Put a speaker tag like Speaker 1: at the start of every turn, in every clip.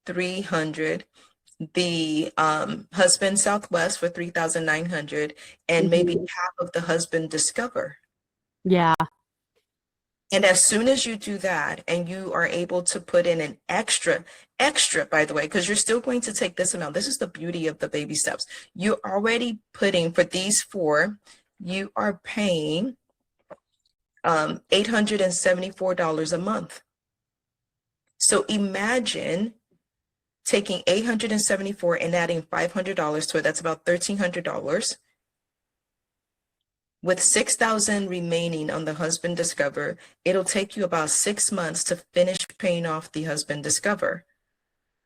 Speaker 1: $300, the husband Southwest for $3,900, and maybe half of the husband Discover.
Speaker 2: Yeah.
Speaker 1: And as soon as you do that and you are able to put in an extra, by the way, because you're still going to take this amount. This is the beauty of the baby steps. You're already putting, for these four, you are paying $874 a month. So imagine taking $874 and adding $500 to it. That's about $1,300. With $6,000 remaining on the husband Discover, it'll take you about 6 months to finish paying off the husband Discover.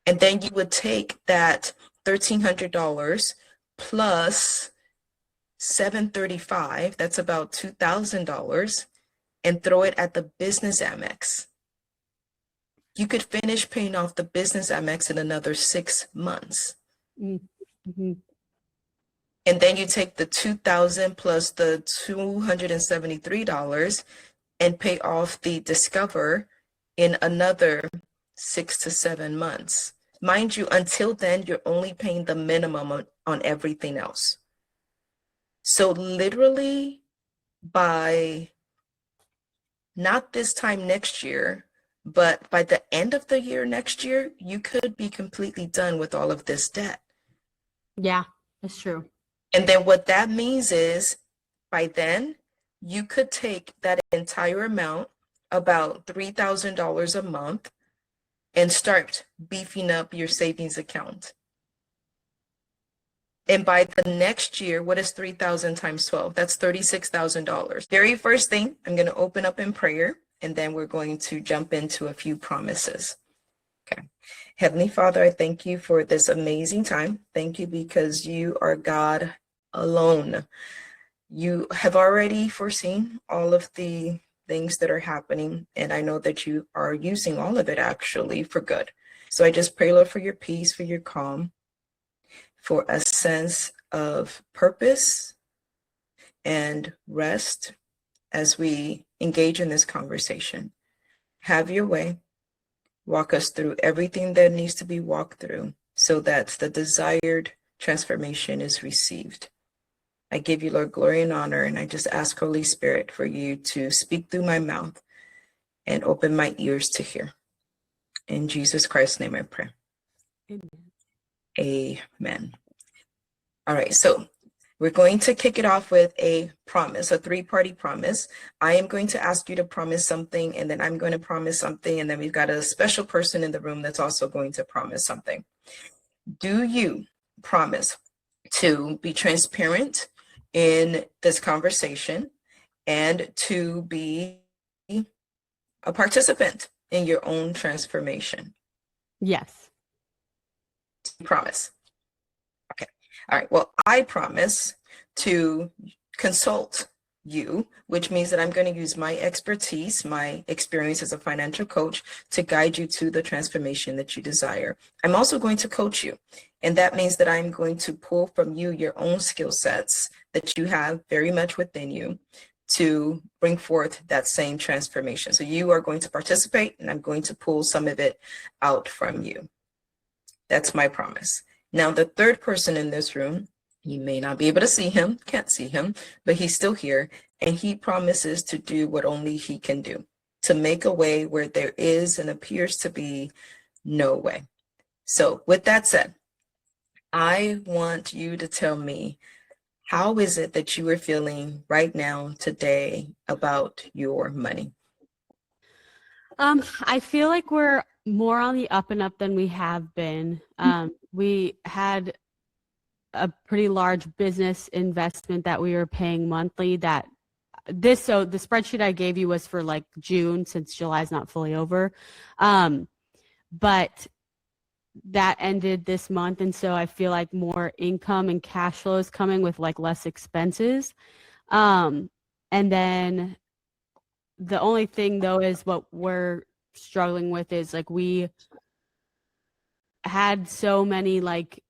Speaker 1: And then you would take that $1,300 plus $735, that's about $2,000, and throw it at the business Amex. You could finish paying off the business Amex in another 6 months.
Speaker 2: Mm-hmm.
Speaker 1: And then you take the $2,000 plus the $273 and pay off the Discover in another 6 to 7 months. Mind you, until then, you're only paying the minimum on everything else. So literally by not this time next year, but by the end of the year next year, you could be completely done with all of this debt.
Speaker 2: Yeah, that's true.
Speaker 1: And then what that means is by then you could take that entire amount, about $3,000 a month, and start beefing up your savings account. And by the next year, what is 3,000 times 12? That's $36,000. Very first thing, I'm going to open up in prayer, and then we're going to jump into a few promises. Okay. Heavenly Father, I thank you for this amazing time. Thank you because you are God alone. You have already foreseen all of the things that are happening, and I know that you are using all of it actually for good. So I just pray, Lord, for your peace, for your calm, for a sense of purpose and rest as we engage in this conversation. Have your way. Walk us through everything that needs to be walked through so that the desired transformation is received. I give you, Lord, glory and honor, and I just ask, Holy Spirit, for you to speak through my mouth and open my ears to hear. In Jesus Christ's name I pray.
Speaker 2: Amen.
Speaker 1: Amen. All right, so we're going to kick it off with a promise, a three-party promise. I am going to ask you to promise something, and then I'm going to promise something, and then we've got a special person in the room that's also going to promise something. Do you promise to be transparent in this conversation and to be a participant in your own transformation?
Speaker 2: Yes.
Speaker 1: Promise. Okay. All right. Well, I promise to consult you, which means that I'm going to use my expertise, my experience as a financial coach to guide you to the transformation that you desire. I'm also going to coach you. And that means that I'm going to pull from you your own skill sets that you have very much within you to bring forth that same transformation. So you are going to participate, and I'm going to pull some of it out from you. That's my promise. Now, the third person in this room, you may not be able to see him, can't see him, but he's still here, and he promises to do what only he can do, to make a way where there is and appears to be no way. So with that said, I want you to tell me, how is it that you are feeling right now today about your money?
Speaker 2: I feel like we're more on the up and up than we have been. We had a pretty large business investment that we were paying monthly so the spreadsheet I gave you was for like June, since July is not fully over. But that ended this month, and so I feel like more income and cash flow is coming with like less expenses. And then the only thing though is what we're struggling with is like we had so many like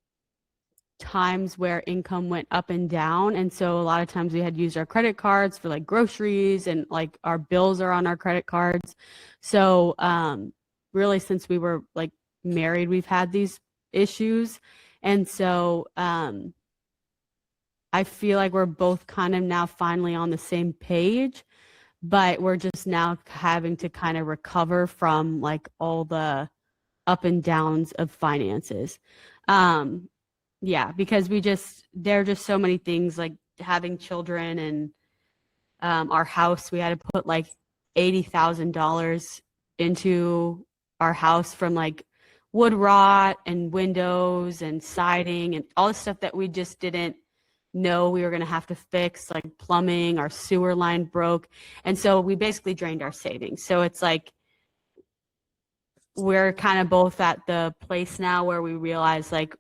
Speaker 2: times where income went up and down, and so a lot of times we had used our credit cards for like groceries, and like our bills are on our credit cards. So really, since we were like married we've had these issues. And so I feel like we're both kind of now finally on the same page, but we're just now having to kind of recover from like all the up and downs of finances. Yeah, because there are just so many things like having children and our house. We had to put like $80,000 into our house from like wood rot and windows and siding and all the stuff that we just didn't know we were going to have to fix, like plumbing. Our sewer line broke. And so we basically drained our savings. So it's like we're kind of both at the place now where we realize, like,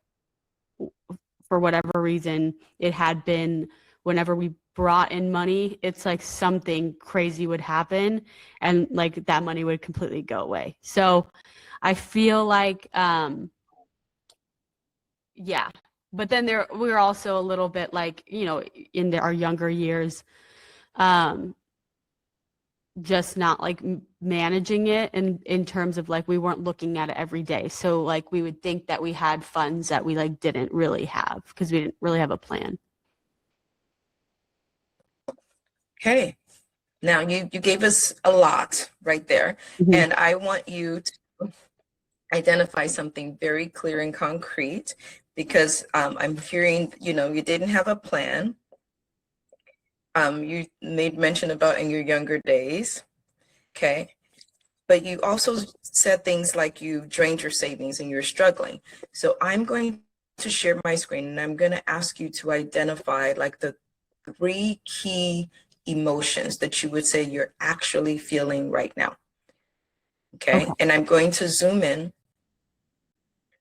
Speaker 2: for whatever reason, it had been whenever we brought in money, it's like something crazy would happen and like that money would completely go away. So I feel like, yeah. But then we were also a little bit like, in our younger years, just not like managing it in terms of like we weren't looking at it every day. So like we would think that we had funds that we like didn't really have because we didn't really have a plan.
Speaker 1: Okay. Now you gave us a lot right there.
Speaker 2: Mhm.
Speaker 1: And I want you to identify something very clear and concrete because I'm hearing, you didn't have a plan. You made mention about in your younger days. Okay. But you also said things like you drained your savings and you're struggling. So I'm going to share my screen and I'm going to ask you to identify like the 3 key emotions that you would say you're actually feeling right now. Okay. And I'm going to zoom in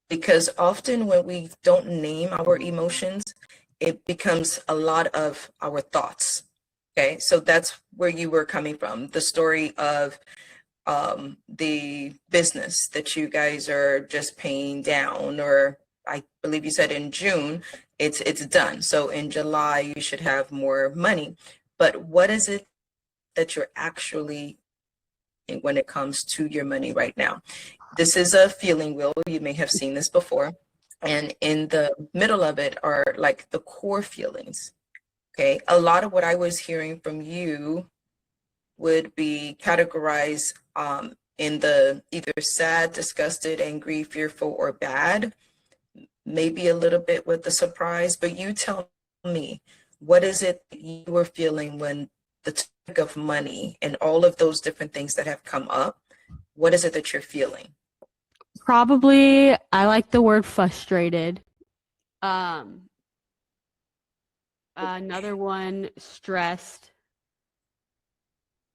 Speaker 1: because often when we don't name our emotions, it becomes a lot of our thoughts. Okay. So that's where you were coming from. The story of the business that you guys are just paying down, or I believe you said in June, it's done. So in July, you should have more money. But what is it that you're actually when it comes to your money right now? This is a feeling wheel. You may have seen this before. And in the middle of it are like the core feelings. Okay. A lot of what I was hearing from you would be categorized in the either sad, disgusted, angry, fearful, or bad. Maybe a little bit with the surprise, but you tell me, what is it that you were feeling when the topic of money and all of those different things that have come up, what is it that you're feeling?
Speaker 2: Probably, I like the word frustrated. Another one, stressed.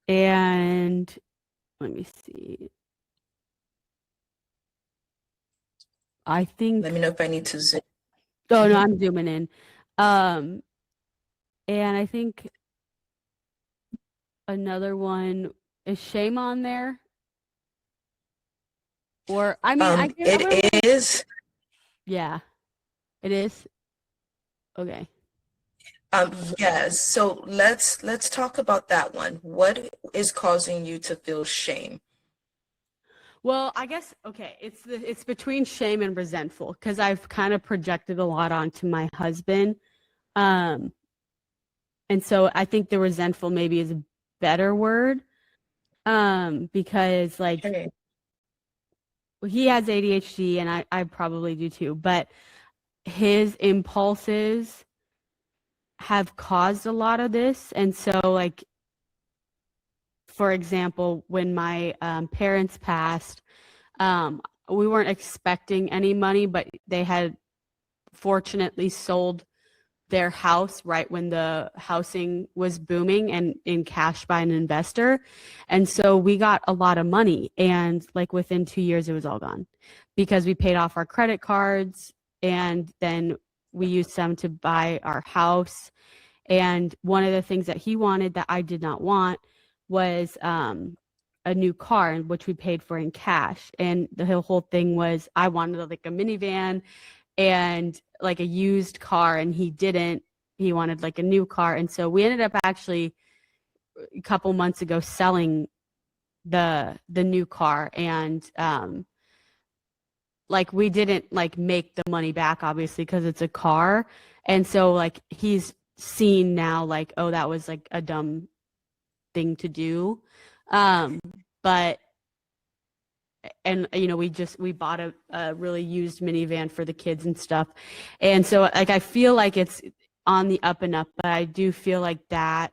Speaker 2: And let me see. I think.
Speaker 1: Let me know if I need to zoom.
Speaker 2: Oh no, I'm zooming in. And I think another one is shame on there. Or I mean,
Speaker 1: it is.
Speaker 2: Yeah, it is. Okay.
Speaker 1: Yes. So let's talk about that one. What is causing you to feel shame?
Speaker 2: Well, I guess okay, it's between shame and resentful because I've kind of projected a lot onto my husband. And so I think the resentful maybe is a better word. Because like
Speaker 1: Okay.
Speaker 2: he has ADHD and I probably do too, but his impulses have caused a lot of this. And so like, for example, when my parents passed, we weren't expecting any money, but they had fortunately sold their house right when the housing was booming and in cash by an investor. And so we got a lot of money. And like within 2 years, it was all gone because we paid off our credit cards and then we used some to buy our house. And one of the things that he wanted that I did not want was a new car, which we paid for in cash. And the whole thing was I wanted like a minivan and like a used car, and he didn't. He wanted like a new car. And so we ended up actually a couple months ago selling the new car and like we didn't like make the money back, obviously, because it's a car. And so like he's seen now like, oh, that was like a dumb thing to do. But and you know, we bought a really used minivan for the kids and stuff. And so like I feel like it's on the up and up, but I do feel like that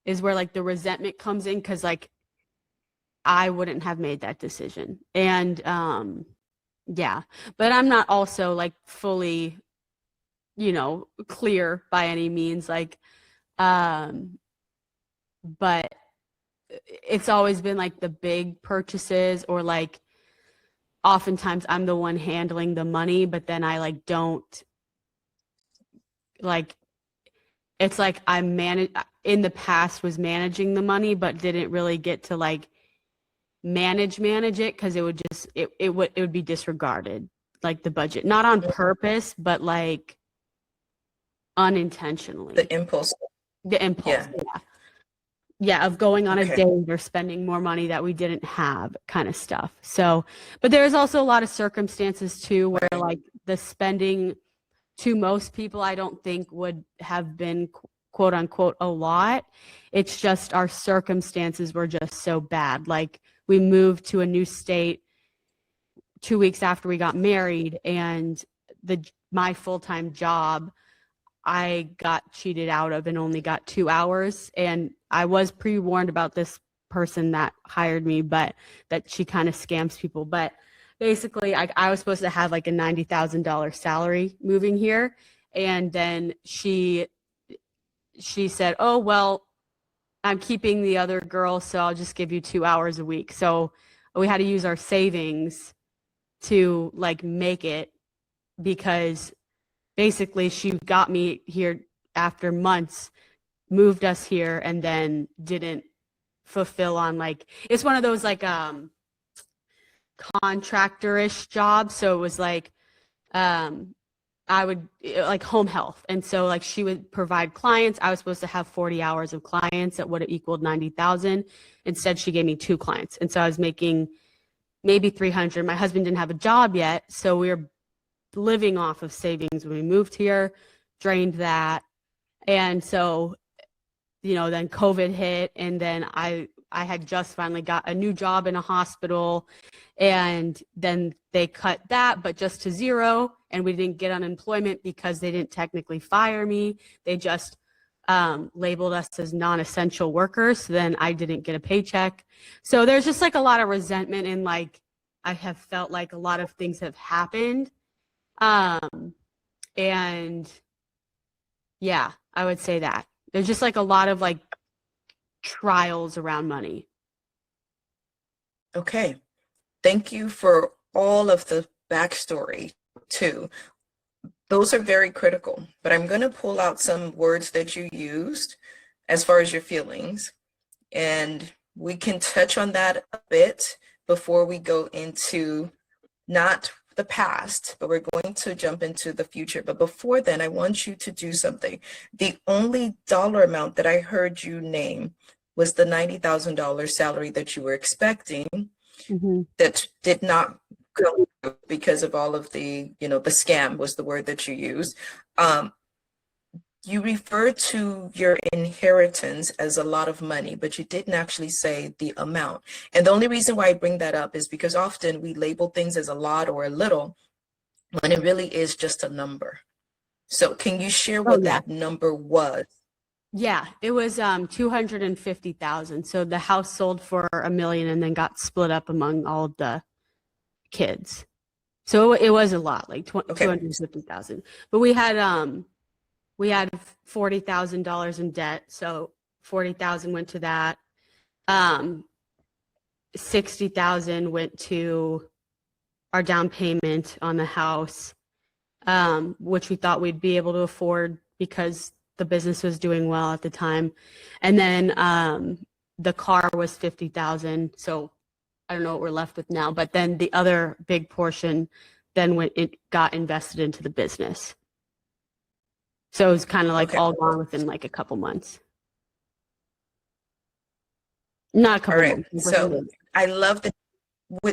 Speaker 2: is where like the resentment comes in, because like I wouldn't have made that decision. And yeah, but I'm not also like fully, you know, clear by any means, like but it's always been like the big purchases, or like oftentimes I'm the one handling the money, but then I like don't like, it's like I'm in the past was managing the money, but didn't really get to like manage it, because it would just it would be disregarded, like the budget, not on purpose, but like unintentionally.
Speaker 1: The impulse.
Speaker 2: Yeah. Yeah, of going on a date or spending more money that we didn't have, kind of stuff. So, but there's also a lot of circumstances too where like the spending to most people I don't think would have been quote unquote a lot. It's just our circumstances were just so bad. Like we moved to a new state 2 weeks after we got married, and my full-time job I got cheated out of and only got 2 hours. And I was pre-warned about this person that hired me, but that she kind of scams people. But basically, I was supposed to have like a $90,000 salary moving here. And then she said, oh, well, I'm keeping the other girl, so I'll just give you 2 hours a week. So we had to use our savings to like make it, because basically she got me here after months, moved us here, and then didn't fulfill on like, it's one of those like contractor-ish jobs. So it was like I would like home health. And so like she would provide clients. I was supposed to have 40 hours of clients that would have equaled 90,000. Instead, she gave me 2 clients. And so I was making maybe 300. My husband didn't have a job yet, so we were living off of savings when we moved here, drained that. And so, you know, then COVID hit, and then I had just finally got a new job in a hospital, and then they cut that, but just to 0, and we didn't get unemployment because they didn't technically fire me. They just labeled us as non-essential workers. So then I didn't get a paycheck. So there's just like a lot of resentment, and like I have felt like a lot of things have happened. And yeah, I would say that there's just like a lot of like trials around money.
Speaker 1: Okay. Thank you for all of the backstory too. Those are very critical, but I'm going to pull out some words that you used as far as your feelings, and we can touch on that a bit before we go into not the past, but we're going to jump into the future. But before then, I want you to do something. The only dollar amount that I heard you name was the $90,000 salary that you were expecting, that did not go because of all of the, you know, the scam was the word that you used. You refer to your inheritance as a lot of money, but you didn't actually say the amount. And the only reason why I bring that up is because often we label things as a lot or a little when it really is just a number. So can you share what that number was?
Speaker 2: Yeah, it was 250,000. So the house sold for $1 million and then got split up among all of the kids. So it was a lot, like 250,000. But we had $40,000 in debt, so 40,000 went to that. 60,000 went to our down payment on the house, which we thought we'd be able to afford because the business was doing well at the time. And then the car was 50,000. So I don't know what we're left with now, but then the other big portion then got invested into the business. So it was kind of like all gone within like a couple months. Not a couple months.
Speaker 1: So I love that.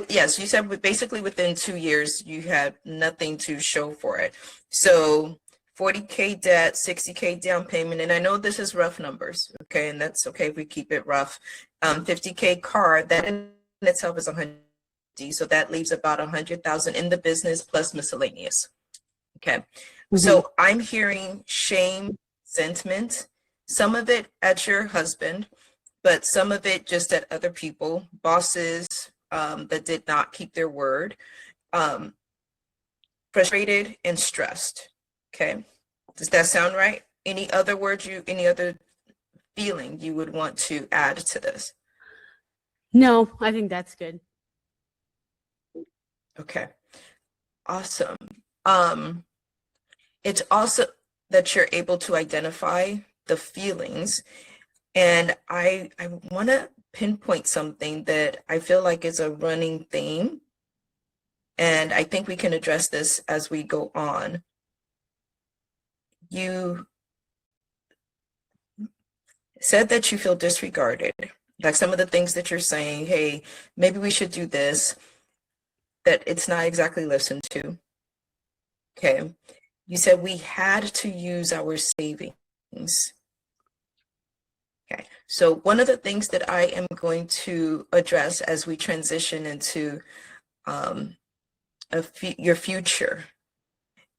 Speaker 1: Yes, you said basically within 2 years you had nothing to show for it. So 40K debt, 60K down payment, and I know this is rough numbers, okay, and that's okay if we keep it rough. 50K car, that in itself is 100, so that leaves about 100,000 in the business plus miscellaneous. Okay, so I'm hearing shame, sentiment, some of it at your husband, but some of it just at other people, bosses that did not keep their word, frustrated and stressed. Okay, does that sound right? Any other words any other feeling you would want to add to this?
Speaker 2: No, I think that's good.
Speaker 1: Okay, awesome. It's also that you're able to identify the feelings, and I want to pinpoint something that I feel like is a running theme, and I think we can address this as we go on. You said that you feel disregarded, like some of the things that you're saying, hey, maybe we should do this, that it's not exactly listened to. Okay. You said we had to use our savings. Okay. So one of the things that I am going to address as we transition into your future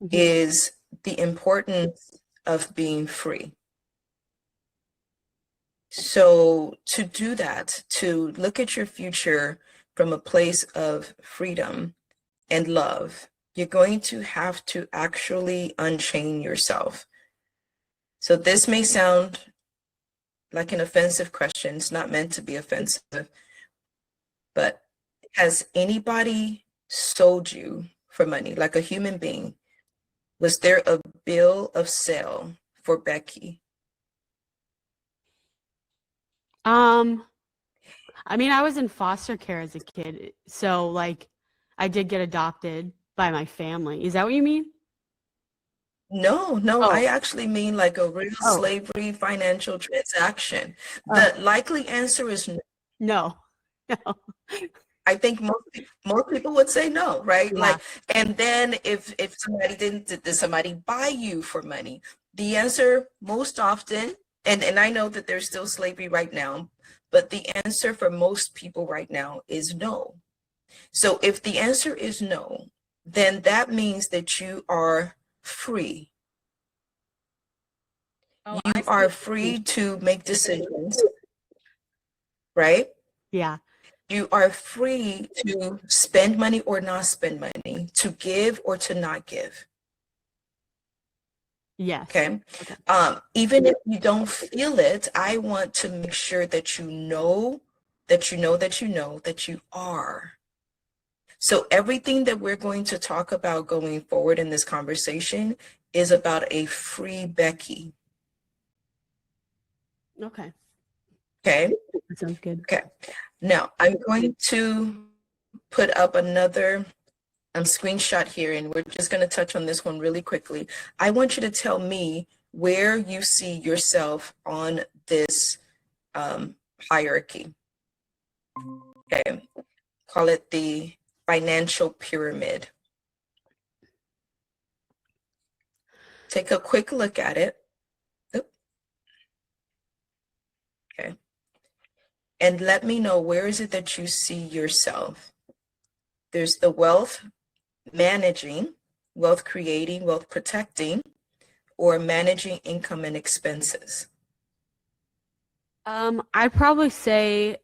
Speaker 1: is the importance of being free. So to do that, to look at your future from a place of freedom and love, you're going to have to actually unchain yourself. So this may sound like an offensive question. It's not meant to be offensive, but has anybody sold you for money, like a human being? Was there a bill of sale for Becky?
Speaker 2: I mean, I was in foster care as a kid, so like I did get adopted by my family. Is that what you mean?
Speaker 1: No,
Speaker 2: Oh.
Speaker 1: I actually mean like a real slavery financial transaction. The likely answer is no.
Speaker 2: No. No.
Speaker 1: I think most people would say no, right?
Speaker 2: Yeah.
Speaker 1: Like, and then if somebody did somebody buy you for money? The answer most often, and I know that there's still slavery right now, but the answer for most people right now is no. So if the answer is no, then that means that you are free.
Speaker 2: Oh,
Speaker 1: You are free to make decisions, right?
Speaker 2: Yeah.
Speaker 1: You are free to spend money or not spend money, to give or to not give.
Speaker 2: Yes.
Speaker 1: Okay. Even if you don't feel it, I want to make sure that you know that you know that you know that you are. So everything that we're going to talk about going forward in this conversation is about a free Becky.
Speaker 2: Okay.
Speaker 1: Okay.
Speaker 2: That sounds good.
Speaker 1: Okay. Now I'm going to put up another screenshot here, and we're just going to touch on this one really quickly. I want you to tell me where you see yourself on this hierarchy. Okay. Call it the financial pyramid. Take a quick look at it. Okay. And let me know, where is it that you see yourself? There's the wealth managing, wealth creating, wealth protecting, or managing income and expenses.
Speaker 2: I'd probably say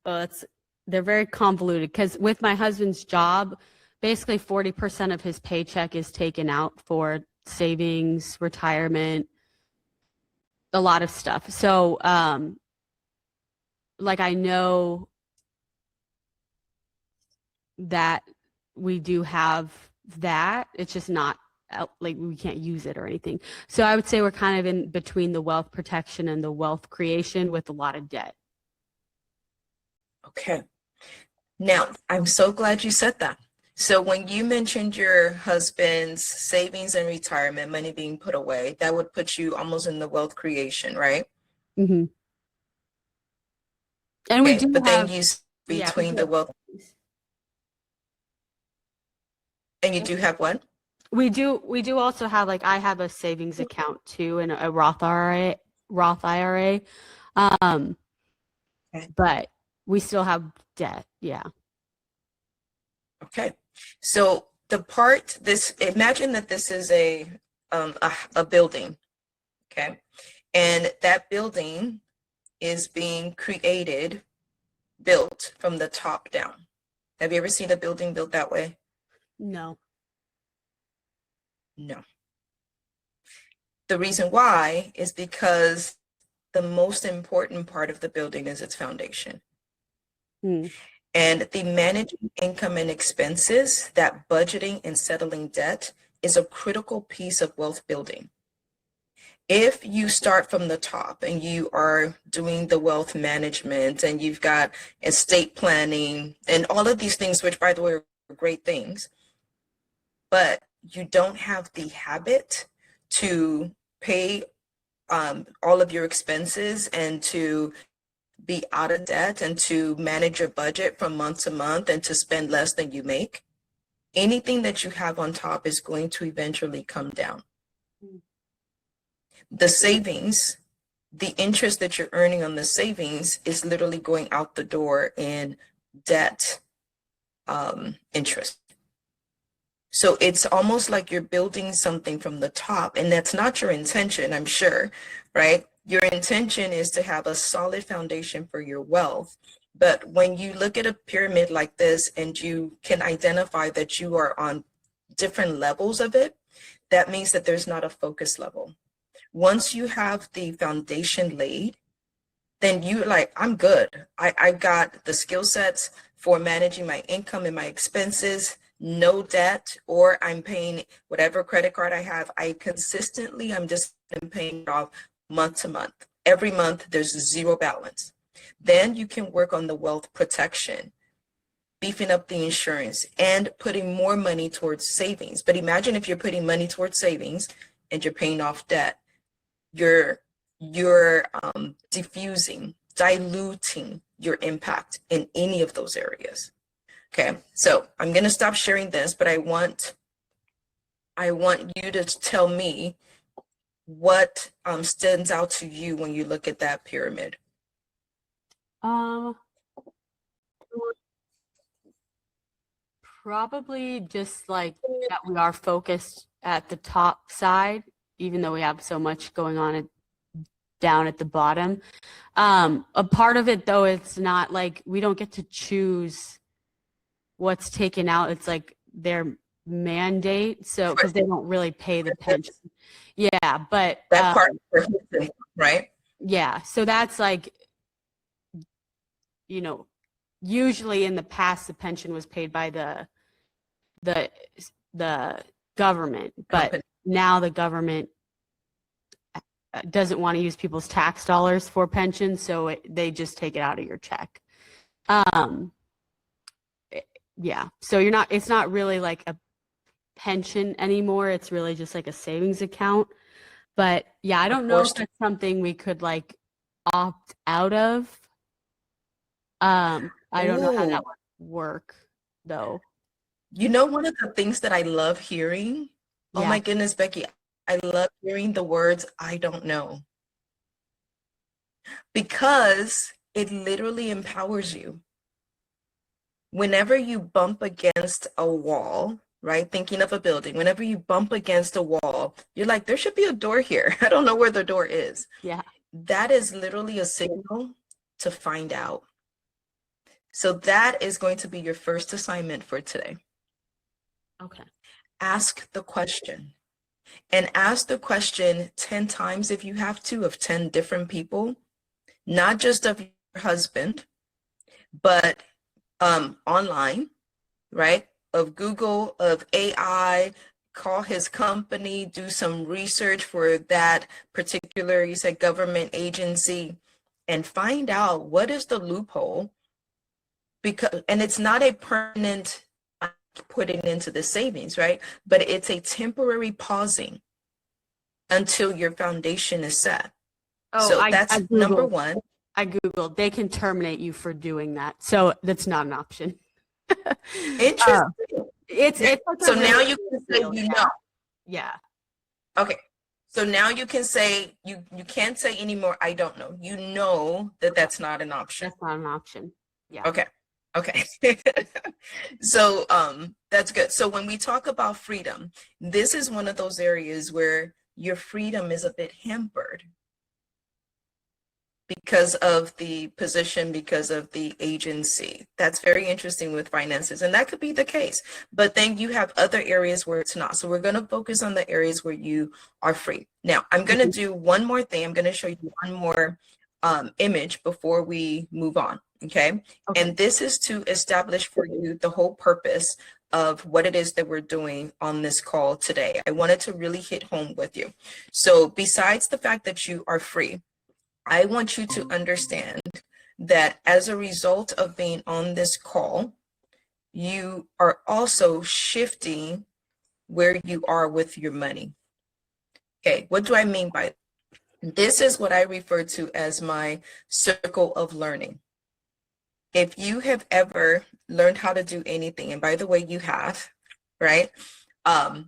Speaker 2: they're very convoluted because with my husband's job, basically 40% of his paycheck is taken out for savings, retirement, a lot of stuff. So, like I know that we do have that. It's just not like we can't use it or anything. So I would say we're kind of in between the wealth protection and the wealth creation with a lot of debt.
Speaker 1: Okay. Now, I'm so glad you said that. So when you mentioned your husband's savings and retirement money being put away, that would put you almost in the wealth creation, right?
Speaker 2: Mm-hmm. And we do
Speaker 1: but
Speaker 2: have,
Speaker 1: then you between the wealth. And you do have what?
Speaker 2: We do also have, like, I have a savings account too, and a Roth IRA. Um,
Speaker 1: Okay.
Speaker 2: but we still have debt. Yeah.
Speaker 1: Okay. So imagine that this is a building, okay? And that building is being built from the top down. Have you ever seen a building built that way?
Speaker 2: No.
Speaker 1: No. The reason why is because the most important part of the building is its foundation.
Speaker 2: Hmm.
Speaker 1: And the managing income and expenses, that budgeting and settling debt is a critical piece of wealth building. If you start from the top and you are doing the wealth management and you've got estate planning and all of these things, which by the way are great things, but you don't have the habit to pay all of your expenses and to be out of debt and to manage your budget from month to month and to spend less than you make, anything that you have on top is going to eventually come down. The savings, the interest that you're earning on the savings is literally going out the door in debt interest. So it's almost like you're building something from the top, and that's not your intention, I'm sure, right? Your intention is to have a solid foundation for your wealth. But when you look at a pyramid like this and you can identify that you are on different levels of it, that means that there's not a focus level. Once you have the foundation laid, then you like, I'm good. I've got the skill sets for managing my income and my expenses, no debt, or I'm paying whatever credit card I have. I'm just paying it off month to month. Every month there's zero balance. Then you can work on the wealth protection, beefing up the insurance and putting more money towards savings. But imagine if you're putting money towards savings and you're paying off debt, you're diffusing, diluting your impact in any of those areas. Okay, so I'm going to stop sharing this, but I want you to tell me what stands out to you when you look at that pyramid.
Speaker 2: Probably just like that we are focused at the top side, even though we have so much going on down at the bottom. A part of it, though, it's not like we don't get to choose what's taken out. It's like their mandate. So, because they don't really pay the pension. Yeah, but
Speaker 1: that part, right?
Speaker 2: Yeah, so that's like, usually in the past the pension was paid by the government, but now the government doesn't want to use people's tax dollars for pensions, so they just take it out of your check. Yeah, so it's not really like a pension anymore. It's really just like a savings account. But yeah, I don't know if that's something we could like opt out of. I don't know how that would work though.
Speaker 1: One of the things that I love hearing, oh my goodness, Becky, I love hearing the words, I don't know. Because it literally empowers you. Whenever you bump against a wall, right? Thinking of a building, whenever you bump against a wall, you're like, there should be a door here. I don't know where the door is.
Speaker 2: Yeah.
Speaker 1: That is literally a signal to find out. So that is going to be your first assignment for today.
Speaker 2: Okay.
Speaker 1: Ask the question. And ask the question 10 times if you have to, of 10 different people, not just of your husband, but online, right? Of Google, of AI, call his company, do some research for that particular, you said, government agency, and find out what is the loophole. And it's not a permanent putting into the savings, right? But it's a temporary pausing until your foundation is set.
Speaker 2: Oh,
Speaker 1: so that's number one.
Speaker 2: I Googled, they can terminate you for doing that. So that's not an option.
Speaker 1: Interesting.
Speaker 2: It's like a
Speaker 1: So now
Speaker 2: really
Speaker 1: you
Speaker 2: big
Speaker 1: can say
Speaker 2: deal,
Speaker 1: you
Speaker 2: yeah.
Speaker 1: know.
Speaker 2: Yeah.
Speaker 1: Okay. So now you can say you can't say anymore, I don't know. You know that that's not an option.
Speaker 2: That's not an option. Yeah.
Speaker 1: Okay. Okay. So that's good. So when we talk about freedom, this is one of those areas where your freedom is a bit hampered because of the position, because of the agency. That's very interesting with finances, and that could be the case. But then you have other areas where it's not. So we're going to focus on the areas where you are free. Now, I'm going to do one more thing. I'm going to show you one more image before we move on. Okay. And this is to establish for you the whole purpose of what it is that we're doing on this call today. I wanted to really hit home with you. So besides the fact that you are free, I want you to understand that as a result of being on this call, you are also shifting where you are with your money. Okay, what do I mean by that? This is what I refer to as my circle of learning. If you have ever learned how to do anything, and by the way, you have, right? Do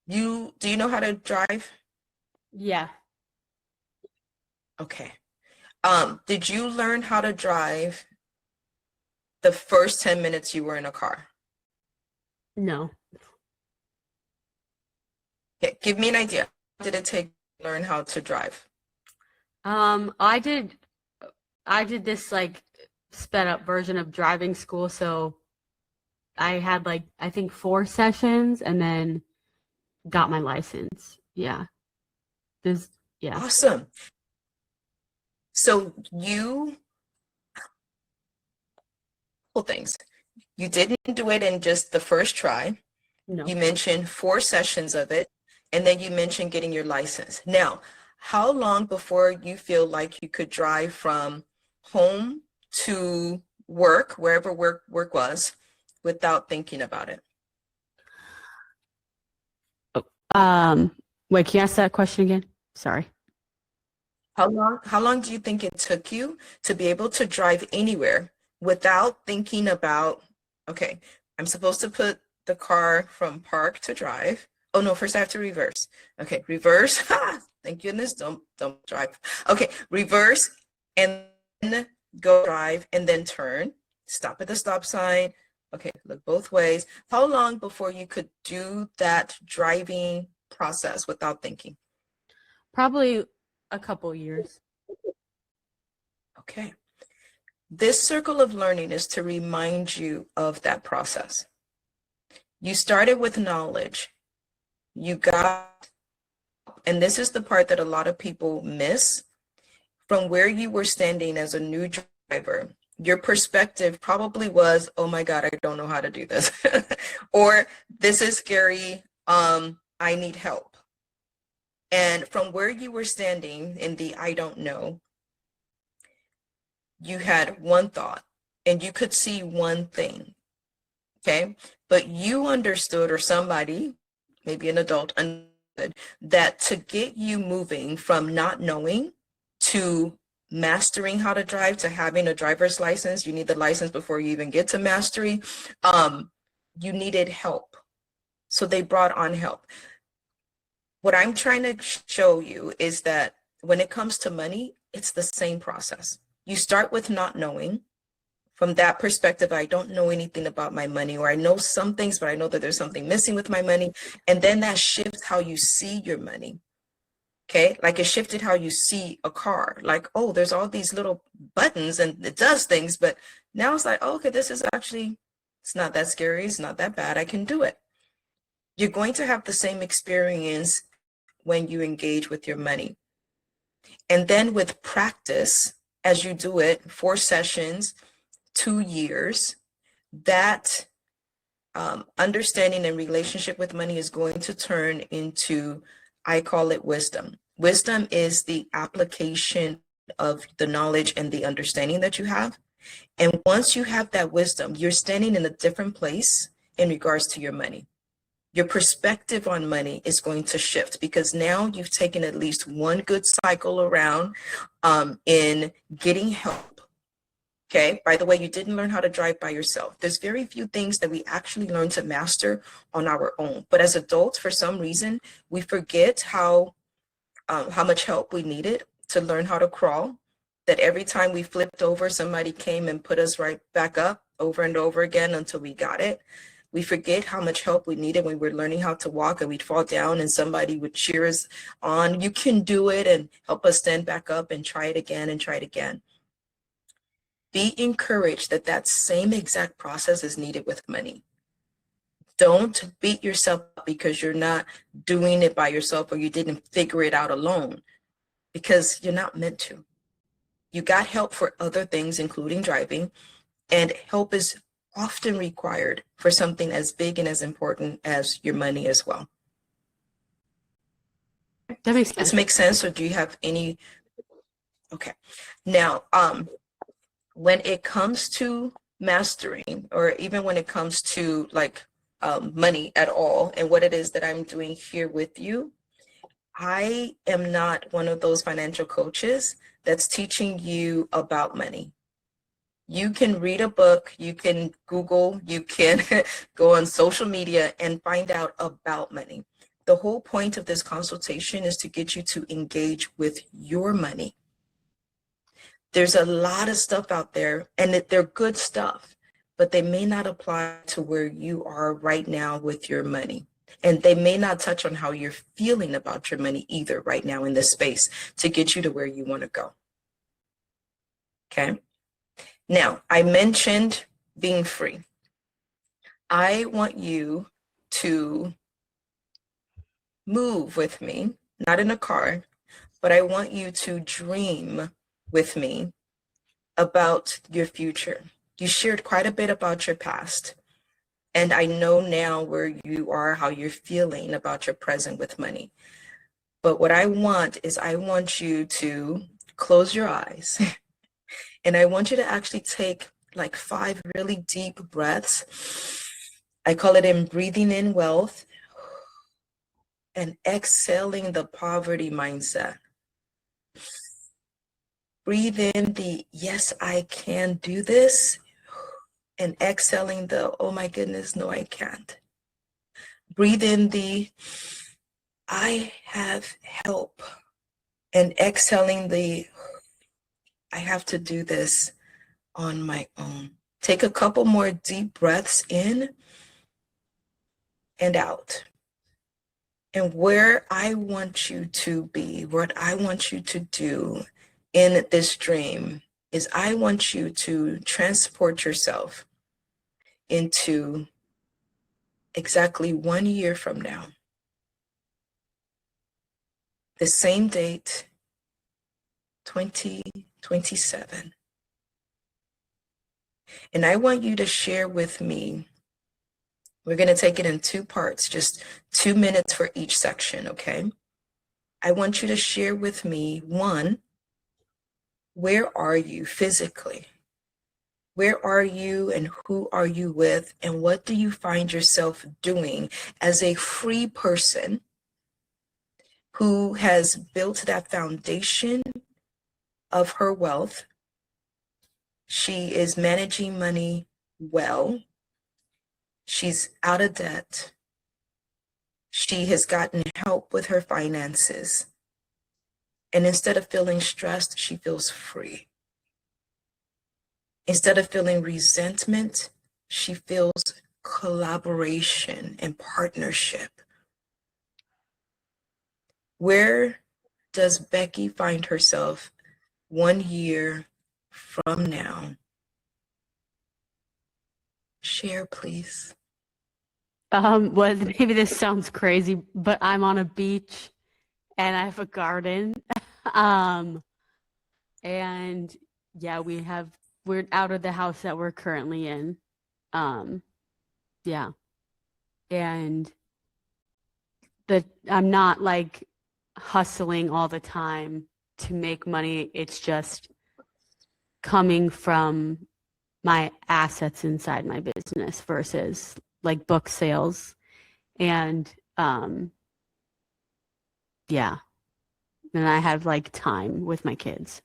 Speaker 1: you know how to drive?
Speaker 2: Yeah.
Speaker 1: Okay. Did you learn how to drive the first 10 minutes you were in a car?
Speaker 2: No.
Speaker 1: Okay, give me an idea. What did it take to learn how to drive?
Speaker 2: I did this like sped up version of driving school, so I had like I think 4 sessions and then got my license. Yeah. Yeah.
Speaker 1: Awesome. So couple things. You didn't do it in just the first try.
Speaker 2: No.
Speaker 1: You mentioned 4 sessions of it, and then you mentioned getting your license. Now, how long before you feel like you could drive from home to work, wherever work was, without thinking about it?
Speaker 2: Wait, can you ask that question again? Sorry.
Speaker 1: How long do you think it took you to be able to drive anywhere without thinking about, okay, I'm supposed to put the car from park to drive. Oh no, first I have to reverse. Okay, reverse. Thank goodness, don't drive. Okay, reverse and then go drive and then turn. Stop at the stop sign. Okay, look both ways. How long before you could do that driving process without thinking?
Speaker 2: Probably a couple years.
Speaker 1: Okay. This circle of learning is to remind you of that process. You started with knowledge. You got, and this is the part that a lot of people miss, from where you were standing as a new driver. Your perspective probably was, oh my God, I don't know how to do this. Or this is scary. I need help. And from where you were standing in the I don't know, you had one thought and you could see one thing, okay? But you understood, or somebody, maybe an adult, understood that to get you moving from not knowing to mastering how to drive, to having a driver's license, you need the license before you even get to mastery, you needed help. So they brought on help. What I'm trying to show you is that when it comes to money, it's the same process. You start with not knowing. From that perspective, I don't know anything about my money, or I know some things, but I know that there's something missing with my money. And then that shifts how you see your money. Okay, like it shifted how you see a car. Like, oh, there's all these little buttons and it does things, but now it's like, oh, okay, this is actually, it's not that scary, it's not that bad, I can do it. You're going to have the same experience when you engage with your money. And then with practice, as you do it, 4 sessions, 2 years, that understanding and relationship with money is going to turn into, I call it wisdom. Wisdom is the application of the knowledge and the understanding that you have. And once you have that wisdom, you're standing in a different place in regards to your money. Your perspective on money is going to shift because now you've taken at least one good cycle around in getting help Okay, by the way, you didn't learn how to drive by yourself. There's very few things that we actually learn to master on our own. But as adults, for some reason, we forget how much help we needed to learn how to crawl. That every time we flipped over, somebody came and put us right back up over and over again until we got it. We forget how much help we needed when we were learning how to walk, and we'd fall down and somebody would cheer us on. You can do it, and help us stand back up and try it again and try it again. Be encouraged that that same exact process is needed with money. Don't beat yourself up because you're not doing it by yourself or you didn't figure it out alone, because you're not meant to. You got help for other things, including driving, and help is often required for something as big and as important as your money as well.
Speaker 2: That makes
Speaker 1: Does
Speaker 2: sense.
Speaker 1: this make sense, or do you have any? Okay. Now, when it comes to mastering, or even when it comes to like money at all, and what it is that I'm doing here with you, I am not one of those financial coaches that's teaching you about money. You can read a book, you can Google, you can go on social media and find out about money. The whole point of this consultation is to get you to engage with your money. There's a lot of stuff out there, and they're good stuff, but they may not apply to where you are right now with your money. And they may not touch on how you're feeling about your money either right now in this space to get you to where you want to go. Okay. Now, I mentioned being free. I want you to move with me, not in a car, but I want you to dream with me about your future. You shared quite a bit about your past, and I know now where you are, how you're feeling about your present with money. But what I want is I want you to close your eyes and I want you to actually take like 5 really deep breaths. I call it in breathing in wealth and exhaling the poverty mindset. Breathe in the yes, I can do this, and exhaling the oh my goodness, no, I can't. Breathe in the I have help, and exhaling the I have to do this on my own. Take a couple more deep breaths in and out. And where I want you to be, what I want you to do in this dream is I want you to transport yourself into exactly 1 year from now. The same date, 2027. And I want you to share with me, we're going to take it in 2 parts, just 2 minutes for each section, okay? I want you to share with me, 1, where are you physically? Where are you and who are you with? And what do you find yourself doing as a free person who has built that foundation of her wealth? She is managing money well. She's out of debt. She has gotten help with her finances. And instead of feeling stressed, she feels free. Instead of feeling resentment, she feels collaboration and partnership. Where does Becky find herself 1 year from now? Share, please.
Speaker 2: Well, maybe this sounds crazy, but I'm on a beach and I have a garden. And yeah, we're out of the house that we're currently in. Yeah. And I'm not like hustling all the time to make money. It's just coming from my assets inside my business versus like book sales. And yeah. And I have like time with my kids.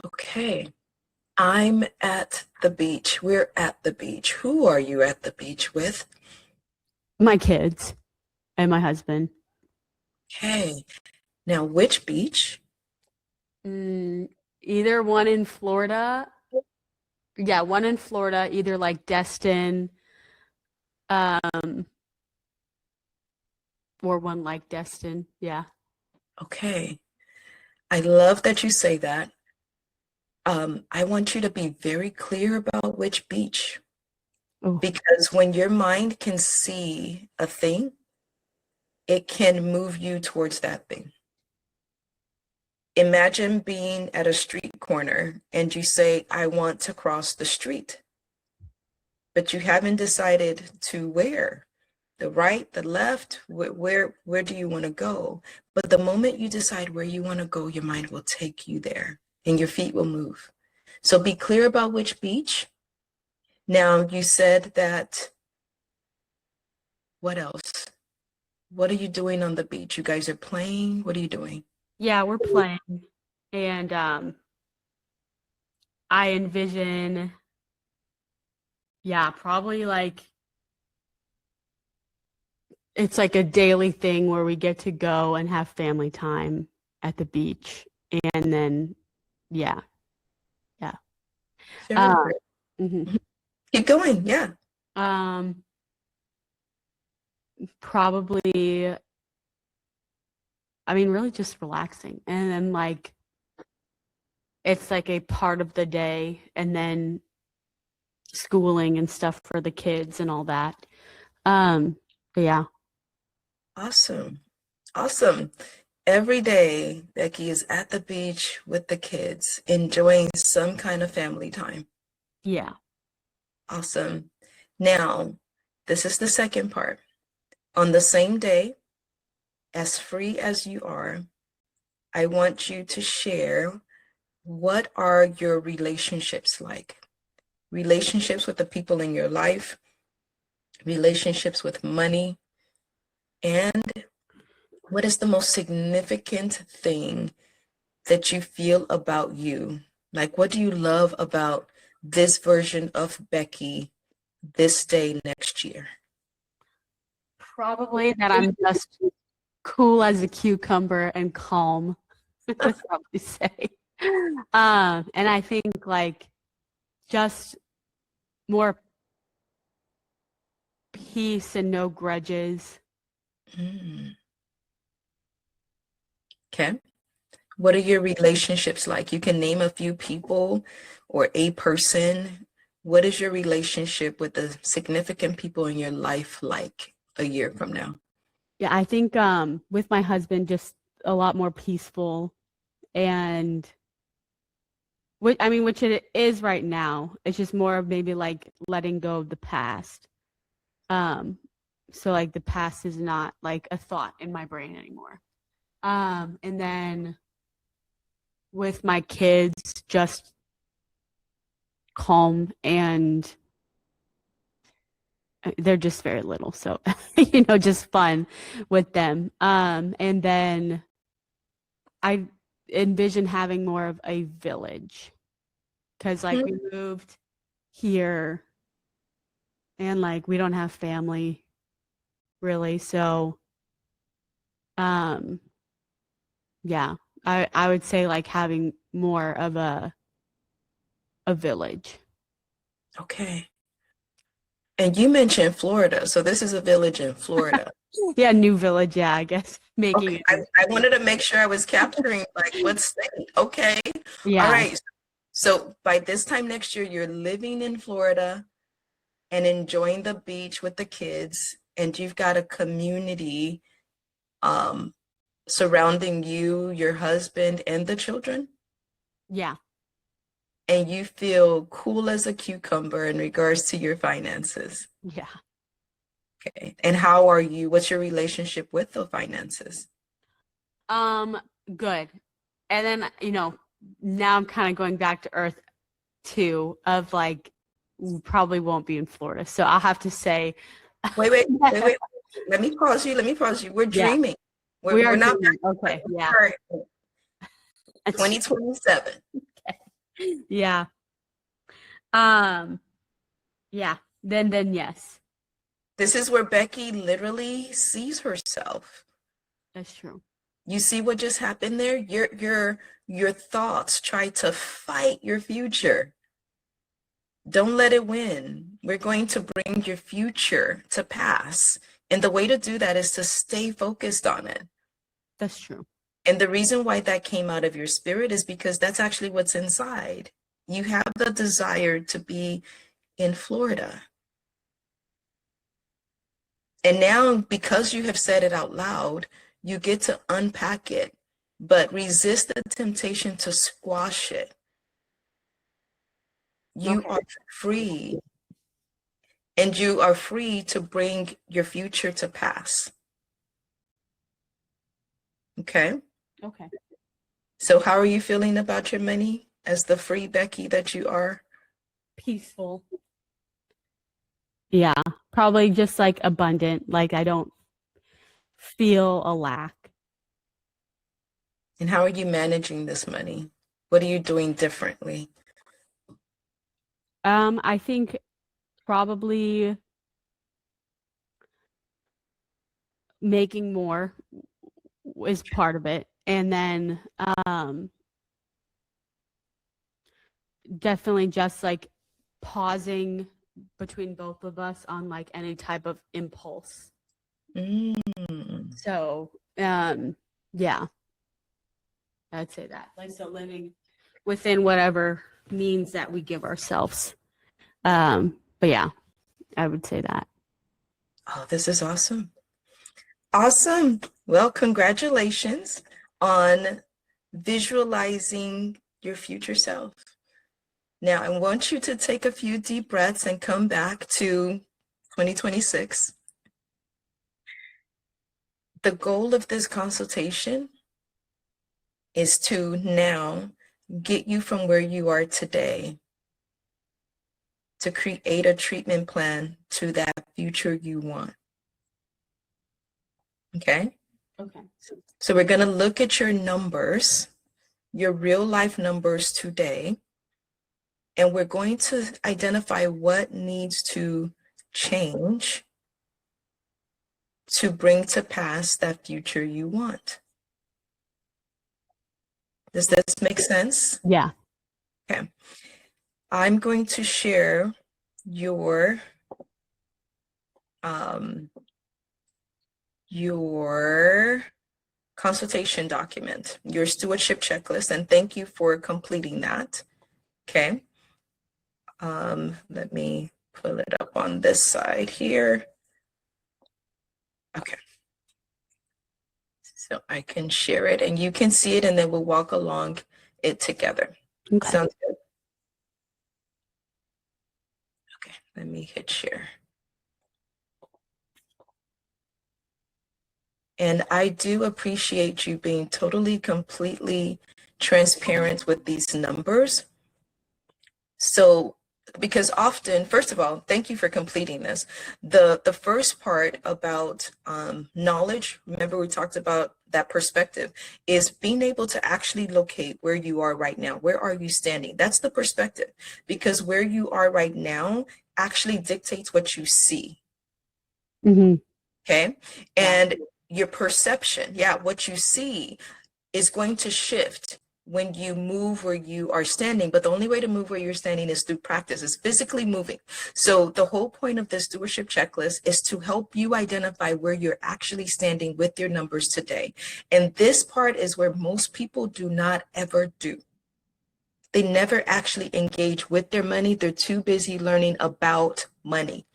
Speaker 1: Okay. I'm at the beach. We're at the beach. Who are you at the beach with?
Speaker 2: My kids and my husband.
Speaker 1: Okay. Now, which beach?
Speaker 2: Either one in Florida. Yeah, one in Florida, either like Destin, um, or one like Destin. Yeah.
Speaker 1: Okay. I love that you say that. I want you to be very clear about which beach,
Speaker 2: Oh,
Speaker 1: because when your mind can see a thing, it can move you towards that thing. Imagine being at a street corner and you say, I want to cross the street, but you haven't decided to where, the right, the left, where do you want to go? But the moment you decide where you want to go, your mind will take you there and your feet will move. So be clear about which beach. Now, you said that, what else? What are you doing on the beach? You guys are playing? What are you doing?
Speaker 2: yeah, we're playing. And I envision, yeah, probably like it's like a daily thing where we get to go and have family time at the beach. And then, yeah, yeah.
Speaker 1: Very
Speaker 2: Uh,
Speaker 1: good.
Speaker 2: mhm.
Speaker 1: Keep going. Yeah.
Speaker 2: Um, Probably, I mean, really just relaxing. And then like it's like a part of the day and then schooling and stuff for the kids and all that. But yeah.
Speaker 1: Awesome. Awesome. Every day, Becky is at the beach with the kids, enjoying some kind of family time.
Speaker 2: Yeah.
Speaker 1: Awesome. Now, this is the second part. On the same day, as free as you are, I want you to share, what are your relationships like? Relationships with the people in your life, relationships with money, and what is the most significant thing that you feel about you? Like, what do you love about this version of Becky this day next year?
Speaker 2: Probably that I'm just cool as a cucumber and calm. I'd probably say. And I think like just more peace and no grudges.
Speaker 1: Mm. Okay. What are your relationships like? You can name a few people or a person. What is your relationship with the significant people in your life like a year from now?
Speaker 2: Yeah, I think with my husband just a lot more peaceful and which it is right now. It's just more of maybe like letting go of the past. So like the past is not like a thought in my brain anymore. And then with my kids, just calm and they're just very little. So, just fun with them. And then I envision having more of a village because like we moved here and like we don't have family really. So, um, yeah, I would say like having more of a village.
Speaker 1: Okay. And you mentioned Florida, so this is a village in Florida.
Speaker 2: Yeah, new village. Yeah, I guess making
Speaker 1: Okay, I wanted to make sure I was capturing like what state. Okay. All
Speaker 2: yeah,
Speaker 1: right. So by this time next year, you're living in Florida and enjoying the beach with the kids, and you've got a community surrounding you, your husband, and the children,
Speaker 2: yeah,
Speaker 1: and you feel cool as a cucumber in regards to your finances.
Speaker 2: yeah.
Speaker 1: Okay. And how are you? What's your relationship with the finances?
Speaker 2: Um, Good. And then, now I'm kind of going back to earth too of like we probably won't be in Florida. So I'll have to say
Speaker 1: Wait. Let me pause you. Let me pause you. We're
Speaker 2: yeah,
Speaker 1: dreaming.
Speaker 2: we are
Speaker 1: We're not
Speaker 2: doing okay. Yeah.
Speaker 1: 2027.
Speaker 2: Yeah. Yeah, then yes,
Speaker 1: This is where Becky literally sees herself.
Speaker 2: that's true.
Speaker 1: You see what just happened there? Your thoughts try to fight your future. Don't let it win. We're going to bring your future to pass. And the way to do that is to stay focused on it.
Speaker 2: That's true.
Speaker 1: And the reason why that came out of your spirit is because that's actually what's inside. You have the desire to be in Florida. And now, because you have said it out loud, you get to unpack it, but resist the temptation to squash it. You
Speaker 2: Okay.
Speaker 1: are free, and you are free to bring your future to pass. Okay?
Speaker 2: Okay.
Speaker 1: So how are you feeling about your money as the free Becky that you are?
Speaker 2: Peaceful. Yeah, probably just like abundant. Like I don't feel a lack.
Speaker 1: And how are you managing this money? What are you doing differently?
Speaker 2: I think probably making more is part of it. And then definitely just like pausing between both of us on like any type of impulse. So yeah, I'd say that. Like so living within whatever means that we give ourselves. But yeah, I would say that.
Speaker 1: Oh, this is awesome. Awesome. Well, congratulations on visualizing your future self. Now, I want you to take a few deep breaths and come back to 2026. The goal of this consultation is to now get you from where you are today to create a treatment plan to that future you want. Okay?
Speaker 2: Okay.
Speaker 1: So we're going to look at your numbers, your real life numbers today, and we're going to identify what needs to change to bring to pass that future you want. Does this make sense?
Speaker 2: Yeah.
Speaker 1: Okay. I'm going to share your consultation document, your stewardship checklist, and thank you for completing that. Okay. Let me pull it up on this side here. Okay. So I can share it and you can see it and then we'll walk along it together.
Speaker 2: Okay.
Speaker 1: Sounds good. Okay, let me hit share. And I do appreciate you being totally, completely transparent with these numbers. So, because often, first of all, thank you for completing this. The first part about knowledge, remember we talked about that perspective, is being able to actually locate where you are right now. Where are you standing? That's the perspective, because where you are right now actually dictates what you see.
Speaker 2: Mm-hmm.
Speaker 1: Okay. And your perception, what you see is going to shift when you move where you are standing. But the only way to move where you're standing is through practice, is physically moving. So the whole point of this stewardship checklist is to help you identify where you're actually standing with your numbers today. And this part is where most people do not ever do. They never actually engage with their money. They're too busy learning about money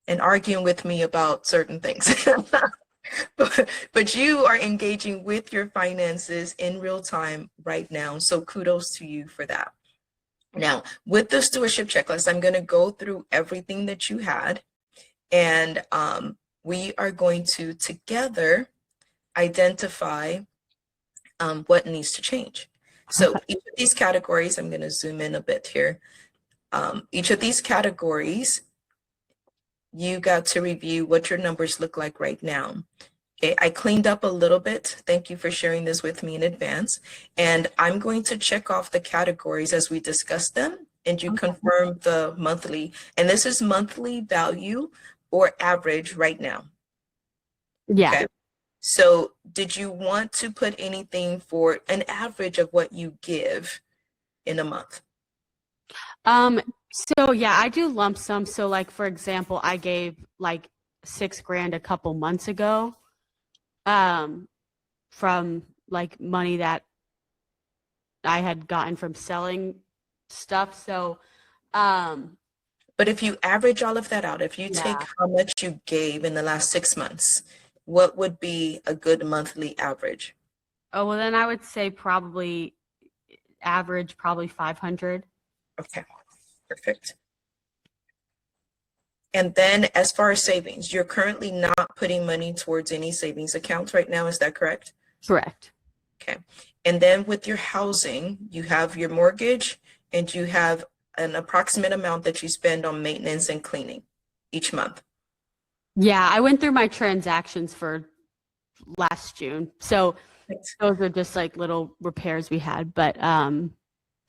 Speaker 1: and arguing with me about certain things. But you are engaging with your finances in real time right now. So kudos to you for that. Now, with the stewardship checklist, I'm going to go through everything that you had, and we are going to together identify what needs to change. So each of these categories, I'm going to zoom in a bit here. Each of these categories, you got to review what your numbers look like right now. Okay, I cleaned up a little bit. Thank you for sharing this with me in advance. And I'm going to check off the categories as we discuss them. and you
Speaker 2: Okay.
Speaker 1: confirm the monthly. And this is monthly value or average right now.
Speaker 2: Yeah.
Speaker 1: Okay. So did you want to put anything for an average of what you give in a month?
Speaker 2: So yeah, I do lump sum. So like for example, I gave like $6,000 a couple months ago, from like money that I had gotten from selling stuff. So
Speaker 1: But if you average all of that out, if you take
Speaker 2: yeah.
Speaker 1: how much you gave in the last 6 months, what would be a good monthly average?
Speaker 2: Oh, well then I would say probably average probably 500.
Speaker 1: Okay, perfect. And then as far as savings, you're currently not putting money towards any savings accounts right now, is that correct?
Speaker 2: Correct.
Speaker 1: Okay. And then with your housing, you have your mortgage and you have an approximate amount that you spend on maintenance and cleaning each month.
Speaker 2: Yeah, I went through my transactions for last June. So those are just like little repairs we had, but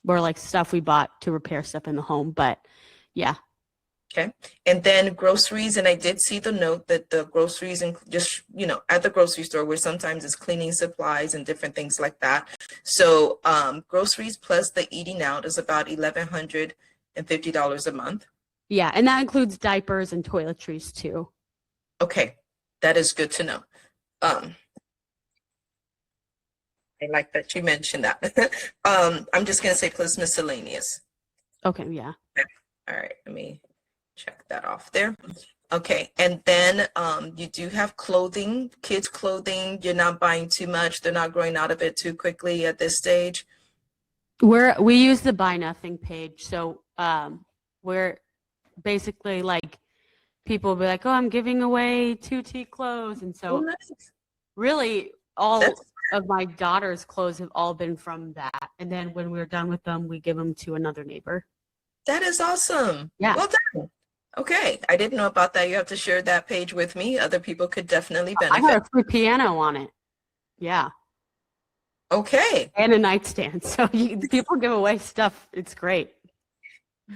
Speaker 2: were like stuff we bought to repair stuff in the home. But yeah.
Speaker 1: Okay. And then groceries, and I did see the note that the groceries and just, at the grocery store where sometimes it's cleaning supplies and different things like that. So groceries plus the eating out is about $1,150 a month.
Speaker 2: Yeah, and that includes diapers and toiletries too.
Speaker 1: Okay, that is good to know. I like that you mentioned that. I'm just gonna say plus miscellaneous.
Speaker 2: Okay, yeah.
Speaker 1: All right, let me check that off there. Okay, and then you do have clothing, kids' clothing. You're not buying too much. They're not growing out of it too quickly at this stage.
Speaker 2: We use the buy nothing page. So we're basically like people will be like, oh, I'm giving away 2T clothes. And
Speaker 1: Oh,
Speaker 2: so
Speaker 1: nice.
Speaker 2: really all
Speaker 1: That's
Speaker 2: of my daughter's clothes have all been from that. And then when we're done with them, we give them to another neighbor.
Speaker 1: that is awesome.
Speaker 2: Yeah.
Speaker 1: Well done. Okay, I didn't know about that. You have to share that page with me. Other people could definitely
Speaker 2: I got
Speaker 1: benefit.
Speaker 2: a free piano on it. Yeah.
Speaker 1: Okay,
Speaker 2: And a nightstand. So people give away stuff. It's great.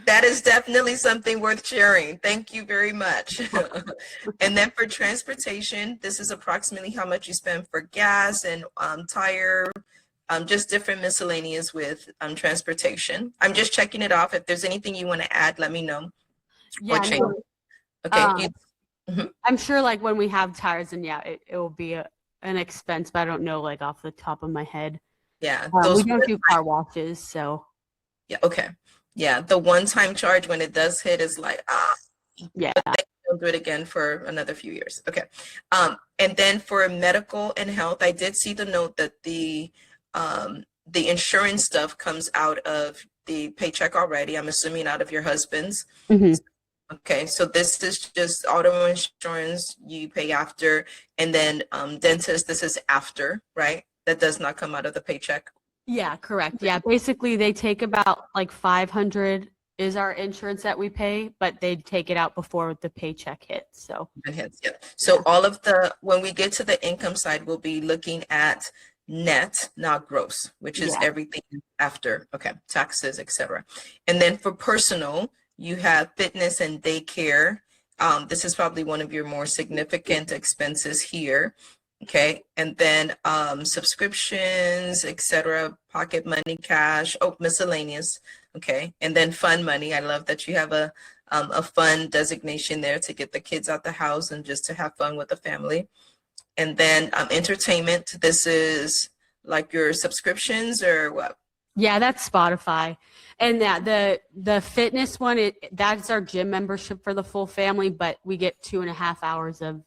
Speaker 1: that is definitely something worth sharing. Thank you very much. And then for transportation, this is approximately how much you spend for gas and tire, just different miscellaneous with transportation. I'm just checking it off. If there's anything you want to add, let me know.
Speaker 2: Yeah.
Speaker 1: Or change.
Speaker 2: No,
Speaker 1: Okay.
Speaker 2: I'm sure like when we have tires and yeah, it will be an expense, but I don't know like off the top of my head.
Speaker 1: Yeah.
Speaker 2: We don't do car washes, so.
Speaker 1: Yeah. Okay. Yeah. The one-time charge when it does hit is like,
Speaker 2: Yeah.
Speaker 1: but then you'll do it again for another few years. Okay. And then for medical and health, I did see the note that the insurance stuff comes out of the paycheck already. I'm assuming out of your husband's.
Speaker 2: Mhm.
Speaker 1: Okay, so this is just auto insurance you pay after, and then dentist, this is after, right? That does not come out of the paycheck.
Speaker 2: Yeah, correct. Yeah, basically they take about like 500 is our insurance that we pay, but they take it out before the paycheck hits. So
Speaker 1: And hence, yeah. So all of when we get to the income side, we'll be looking at net, not gross, which is
Speaker 2: yeah.
Speaker 1: everything after, okay, taxes, etc. And then for personal, you have fitness and daycare. This is probably one of your more significant expenses here. Okay, and then subscriptions, etc., pocket money, cash, miscellaneous. Okay, and then fund money. I love that you have a fund designation there to get the kids out the house and just to have fun with the family. And then entertainment. This is like your subscriptions or what?
Speaker 2: Yeah, that's Spotify. And that the fitness one, that's our gym membership for the full family, but we get 2.5 hours of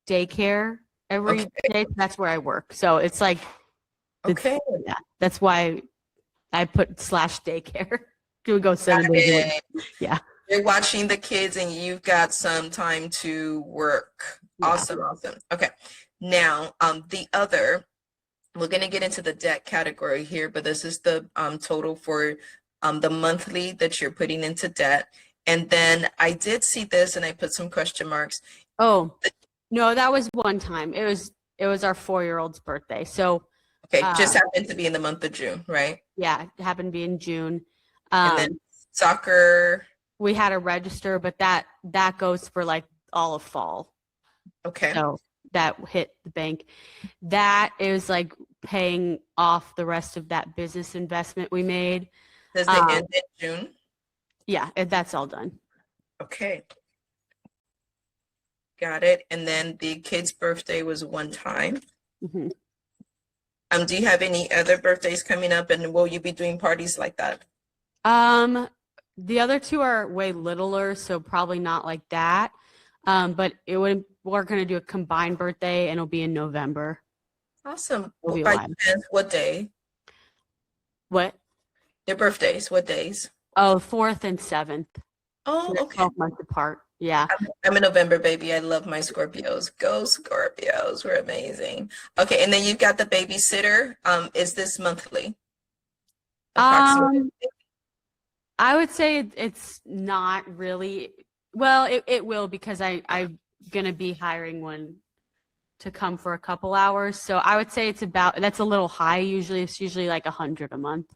Speaker 2: daycare every day. That's where I work. So it's like,
Speaker 1: Okay.
Speaker 2: Yeah, that's why I put /daycare. We go 7 days a week. Yeah.
Speaker 1: You're watching the kids and you've got some time to work.
Speaker 2: Yeah.
Speaker 1: Awesome. Okay. Now, we're going to get into the debt category here, but this is the total for the monthly that you're putting into debt. And then I did see this and I put some question marks.
Speaker 2: Oh, no, that was one time. It was our 4-year-old's birthday. So
Speaker 1: okay, just happened to be in the month of June, right?
Speaker 2: Yeah, it happened to be in June.
Speaker 1: And then Soccer.
Speaker 2: We had a register, but that goes for like all of fall.
Speaker 1: Okay.
Speaker 2: So that hit the bank. That is like paying off the rest of that business investment we made.
Speaker 1: Does it end in June?
Speaker 2: Yeah, that's all done.
Speaker 1: Okay. Got it. And then the kid's birthday was one time.
Speaker 2: Mm-hmm.
Speaker 1: Do you have any other birthdays coming up, and will you be doing parties like that?
Speaker 2: The other two are way littler, so probably not like that. But we're gonna do a combined birthday, and it'll be in November.
Speaker 1: Awesome.
Speaker 2: It'll be
Speaker 1: By
Speaker 2: live.
Speaker 1: chance, what day?
Speaker 2: What?
Speaker 1: Their birthdays, what days?
Speaker 2: Oh, 4th and 7th.
Speaker 1: Oh,
Speaker 2: They're
Speaker 1: okay.
Speaker 2: 12 months apart. Yeah.
Speaker 1: I'm a November baby. I love my Scorpios. Go Scorpios. We're amazing. Okay, and then you've got the babysitter. Is this monthly? Approximately.
Speaker 2: I would say it's not really. Well, it will, because I'm gonna be hiring one to come for a couple hours. So I would say that's a little high. Usually it's usually like 100 a month.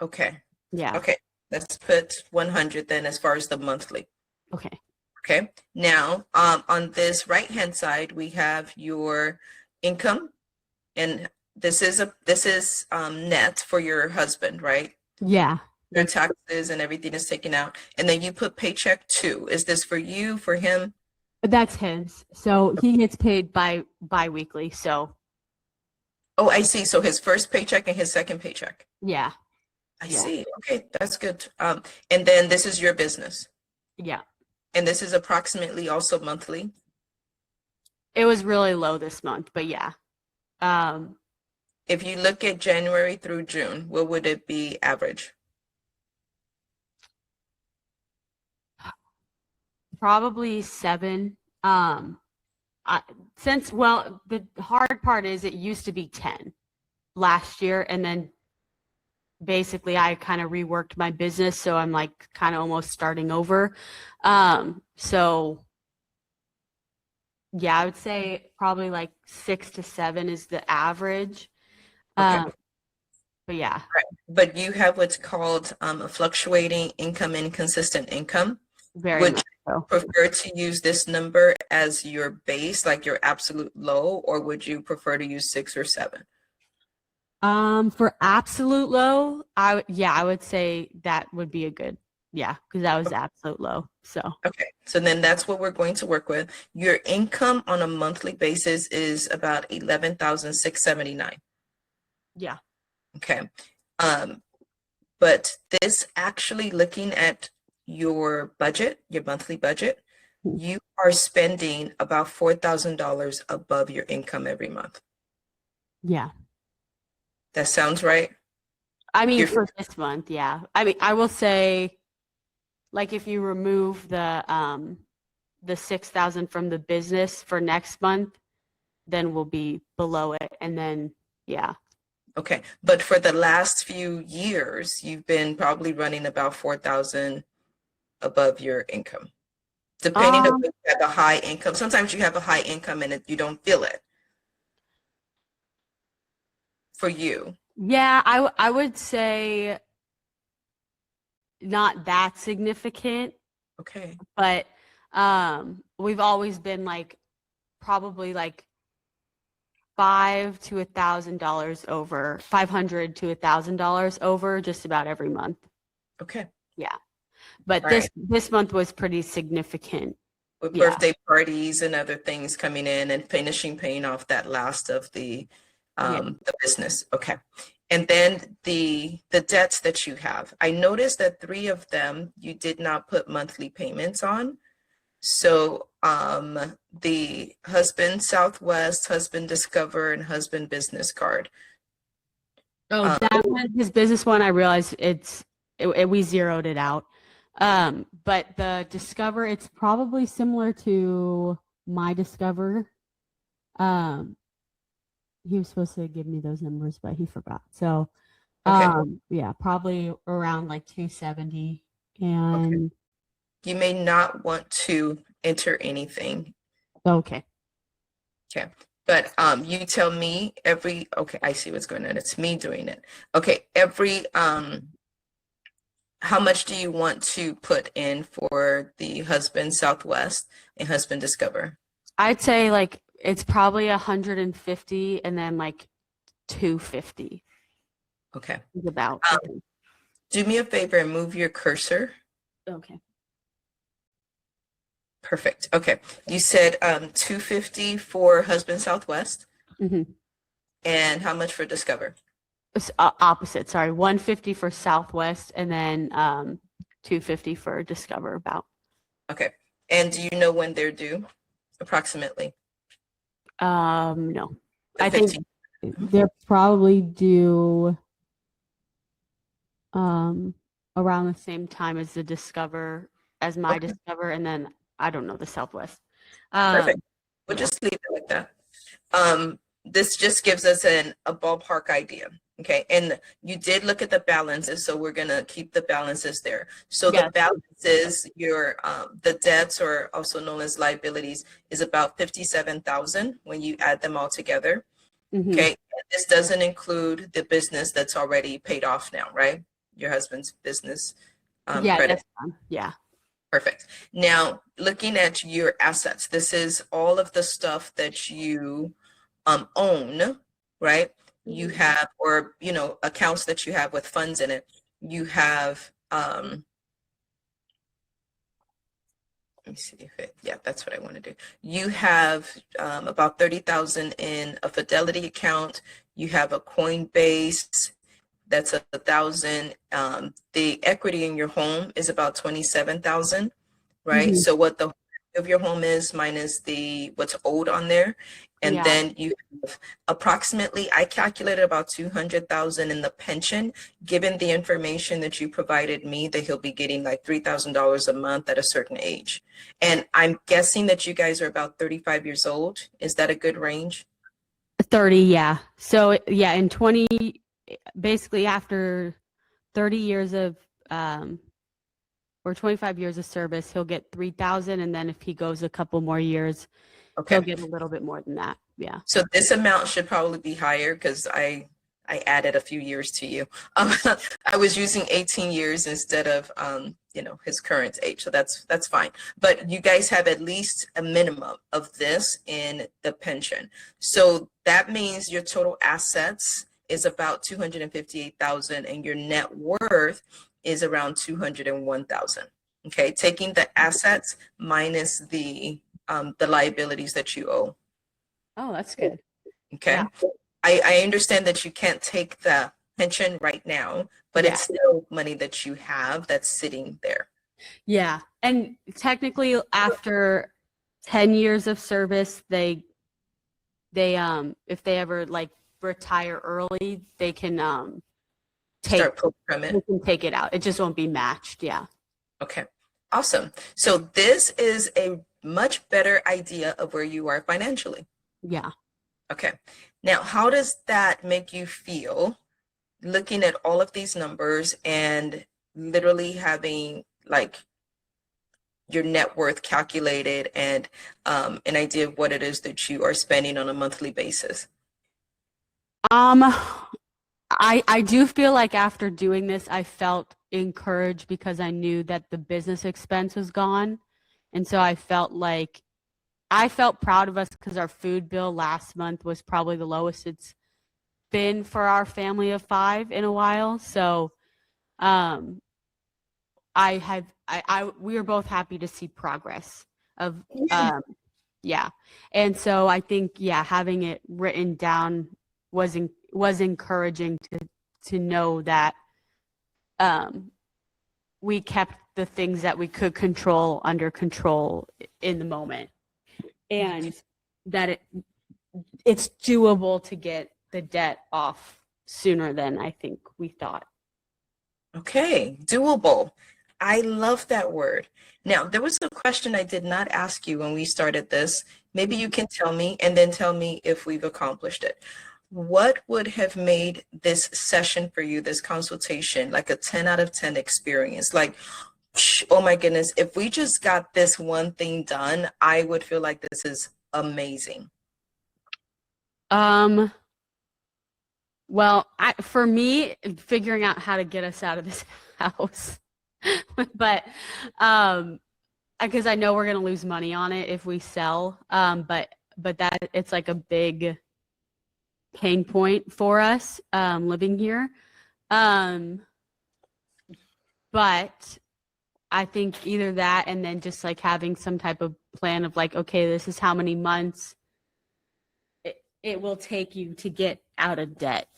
Speaker 1: Okay.
Speaker 2: Yeah.
Speaker 1: Okay. Let's put 100 then as far as the monthly.
Speaker 2: Okay.
Speaker 1: Okay. Now, on this right-hand side, we have your income, and this is net for your husband, right?
Speaker 2: Yeah.
Speaker 1: Your taxes and everything is taken out. And then you put paycheck 2. Is this for you, for him?
Speaker 2: That's his. So he gets paid bi-weekly. So
Speaker 1: Oh, I see. So his first paycheck and his second paycheck.
Speaker 2: yeah.
Speaker 1: I
Speaker 2: Yeah.
Speaker 1: see. Okay, that's good. And then this is your business.
Speaker 2: Yeah.
Speaker 1: And this is approximately also monthly.
Speaker 2: It was really low this month, but yeah.
Speaker 1: If you look at January through June, what would it be average?
Speaker 2: Probably 7. The hard part is it used to be 10 last year, and then basically I kind of reworked my business, so I'm like kind of almost starting over. So yeah, I would say probably like 6 to 7 is the average.
Speaker 1: Okay.
Speaker 2: But yeah.
Speaker 1: Right. But you have what's called a fluctuating income and consistent income.
Speaker 2: Very
Speaker 1: Would
Speaker 2: much so.
Speaker 1: you prefer to use this number as your base, like your absolute low, or would you prefer to use 6 or 7?
Speaker 2: For absolute low, I would say that would be a good, because that was absolute low. So
Speaker 1: Okay, so then that's what we're going to work with. Your income on a monthly basis is about 11,679.
Speaker 2: yeah.
Speaker 1: Okay. But this actually, looking at your budget, your monthly budget, you are spending about $4,000 above your income every month.
Speaker 2: Yeah.
Speaker 1: That sounds right?
Speaker 2: I mean, for this month, yeah. I mean, I will say, like, if you remove the 6,000 from the business for next month, then we'll be below it. And then, yeah.
Speaker 1: Okay, but for the last few years, you've been probably running about 4,000 above your income, depending on if you have a high income. Sometimes you have a high income and you don't feel it. For you.
Speaker 2: Yeah, I would say not that significant.
Speaker 1: Okay.
Speaker 2: But we've always been like probably like $500 to $1,000 over, $500 to $1,000 over just about every month.
Speaker 1: Okay.
Speaker 2: Yeah. But
Speaker 1: All
Speaker 2: this month was pretty significant.
Speaker 1: With birthday parties and other things coming in and paying off that last of the business. Okay. And then the debts that you have. I noticed that 3 of them you did not put monthly payments on. So the husband Southwest, husband Discover, and husband Business Card.
Speaker 2: Oh, that one, his business one, I realized we zeroed it out. But the Discover, it's probably similar to my Discover. He was supposed to give me those numbers, but he forgot. So, yeah, probably around like 270. And
Speaker 1: you may not want to enter anything.
Speaker 2: Okay.
Speaker 1: Okay. But you tell me I see what's going on. It's me doing it. Okay. how much do you want to put in for the husband Southwest and husband Discover?
Speaker 2: I'd say like it's probably 150 and then like 250
Speaker 1: Okay.
Speaker 2: is about.
Speaker 1: Do me a favor and move your cursor.
Speaker 2: Okay.
Speaker 1: Perfect. Okay. You said 250 for husband Southwest.
Speaker 2: Mm-hmm.
Speaker 1: And how much for Discover?
Speaker 2: Opposite, sorry. 150 for Southwest and then 250 for Discover about.
Speaker 1: Okay. And do you know when they're due? Approximately.
Speaker 2: No.
Speaker 1: Like
Speaker 2: I think
Speaker 1: 15.
Speaker 2: they're probably due around the same time as the Discover, as my
Speaker 1: Okay.
Speaker 2: Discover, and then I don't know the Southwest.
Speaker 1: Perfect. We'll
Speaker 2: Yeah.
Speaker 1: just leave it like that. This just gives us a ballpark idea. Okay. And you did look at the balances, so we're gonna keep the balances there. So
Speaker 2: Yeah.
Speaker 1: the balances, your the debts, or also known as liabilities, is about 57,000 when you add them all together.
Speaker 2: Mhm.
Speaker 1: Okay. And this doesn't include the business that's already paid off now, right? Your husband's business
Speaker 2: Yeah,
Speaker 1: credit.
Speaker 2: that's fine. Yeah.
Speaker 1: Perfect. Now, looking at your assets, this is all of the stuff that you own, right? You have, or, accounts that you have with funds in it. You have, let me see if yeah, that's what I want to do. You have about 30,000 in a Fidelity account. You have a Coinbase, that's 1,000. The equity in your home is about 27,000, right?
Speaker 2: Mhm.
Speaker 1: So what the of your home is minus the what's owed on there, and
Speaker 2: Yeah.
Speaker 1: then you have approximately, I calculated about 200,000 in the pension. Given the information that you provided me, that he'll be getting like $3,000 a month at a certain age, and I'm guessing that you guys are about 35 years old. Is that a good range?
Speaker 2: 30, yeah. So yeah, in 20, basically after 30 years of or 25 years of service, he'll get 3,000, and then if he goes a couple more years, he'll
Speaker 1: Okay.
Speaker 2: get a little bit more than that. Yeah.
Speaker 1: So this amount should probably be higher because I added a few years to you. I was using 18 years instead of his current age, so that's fine. But you guys have at least a minimum of this in the pension, so that means your total assets is about 258,000, and your net worth is around 201,000. Okay, taking the assets minus the liabilities that you owe.
Speaker 2: Oh, that's good.
Speaker 1: Okay.
Speaker 2: Yeah.
Speaker 1: I understand that you can't take the pension right now, but
Speaker 2: Yeah.
Speaker 1: it's still money that you have that's sitting there.
Speaker 2: Yeah. And technically after 10 years of service, they if they ever like retire early, they can
Speaker 1: Start program
Speaker 2: they
Speaker 1: it.
Speaker 2: can take it out. It just won't be matched. Yeah.
Speaker 1: Okay. Awesome. So this is a much better idea of where you are financially.
Speaker 2: Yeah.
Speaker 1: Okay. Now, how does that make you feel looking at all of these numbers and literally having like your net worth calculated and an idea of what it is that you are spending on a monthly basis?
Speaker 2: I do feel like after doing this, I felt encouraged because I knew that the business expense was gone. And so I felt proud of us because our food bill last month was probably the lowest it's been for our family of 5 in a while. So um, we were both happy to see progress of, yeah. And so I think, yeah, having it written down was encouraging to know that we kept the things that we could control under control in the moment, and that it's doable to get the debt off sooner than I think we thought.
Speaker 1: Okay, doable. I love that word. Now, there was a question I did not ask you when we started this. Maybe you can tell me and then tell me if we've accomplished it. What would have made this session for you, this consultation, like a 10 out of 10 experience? Like, oh my goodness, if we just got this one thing done, I would feel like this is amazing.
Speaker 2: Well, for me, figuring out how to get us out of this house but because I know we're gonna lose money on it if we sell. But that it's like a big pain point for us living here. But I think either that and then just like having some type of plan of like, okay, this is how many months it will take you to get out of debt.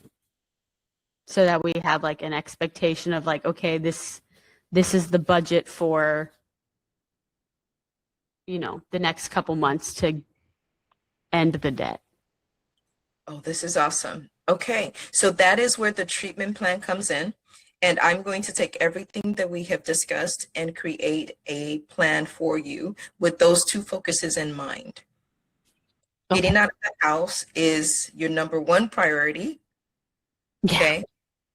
Speaker 2: So that we have like an expectation of like, okay, this is the budget for, the next couple months to end the debt.
Speaker 1: Oh, this is awesome. Okay, so that is where the treatment plan comes in. And I'm going to take everything that we have discussed and create a plan for you with those two focuses in mind.
Speaker 2: Okay.
Speaker 1: Getting out of the house is your number one priority.
Speaker 2: Yeah.
Speaker 1: Okay.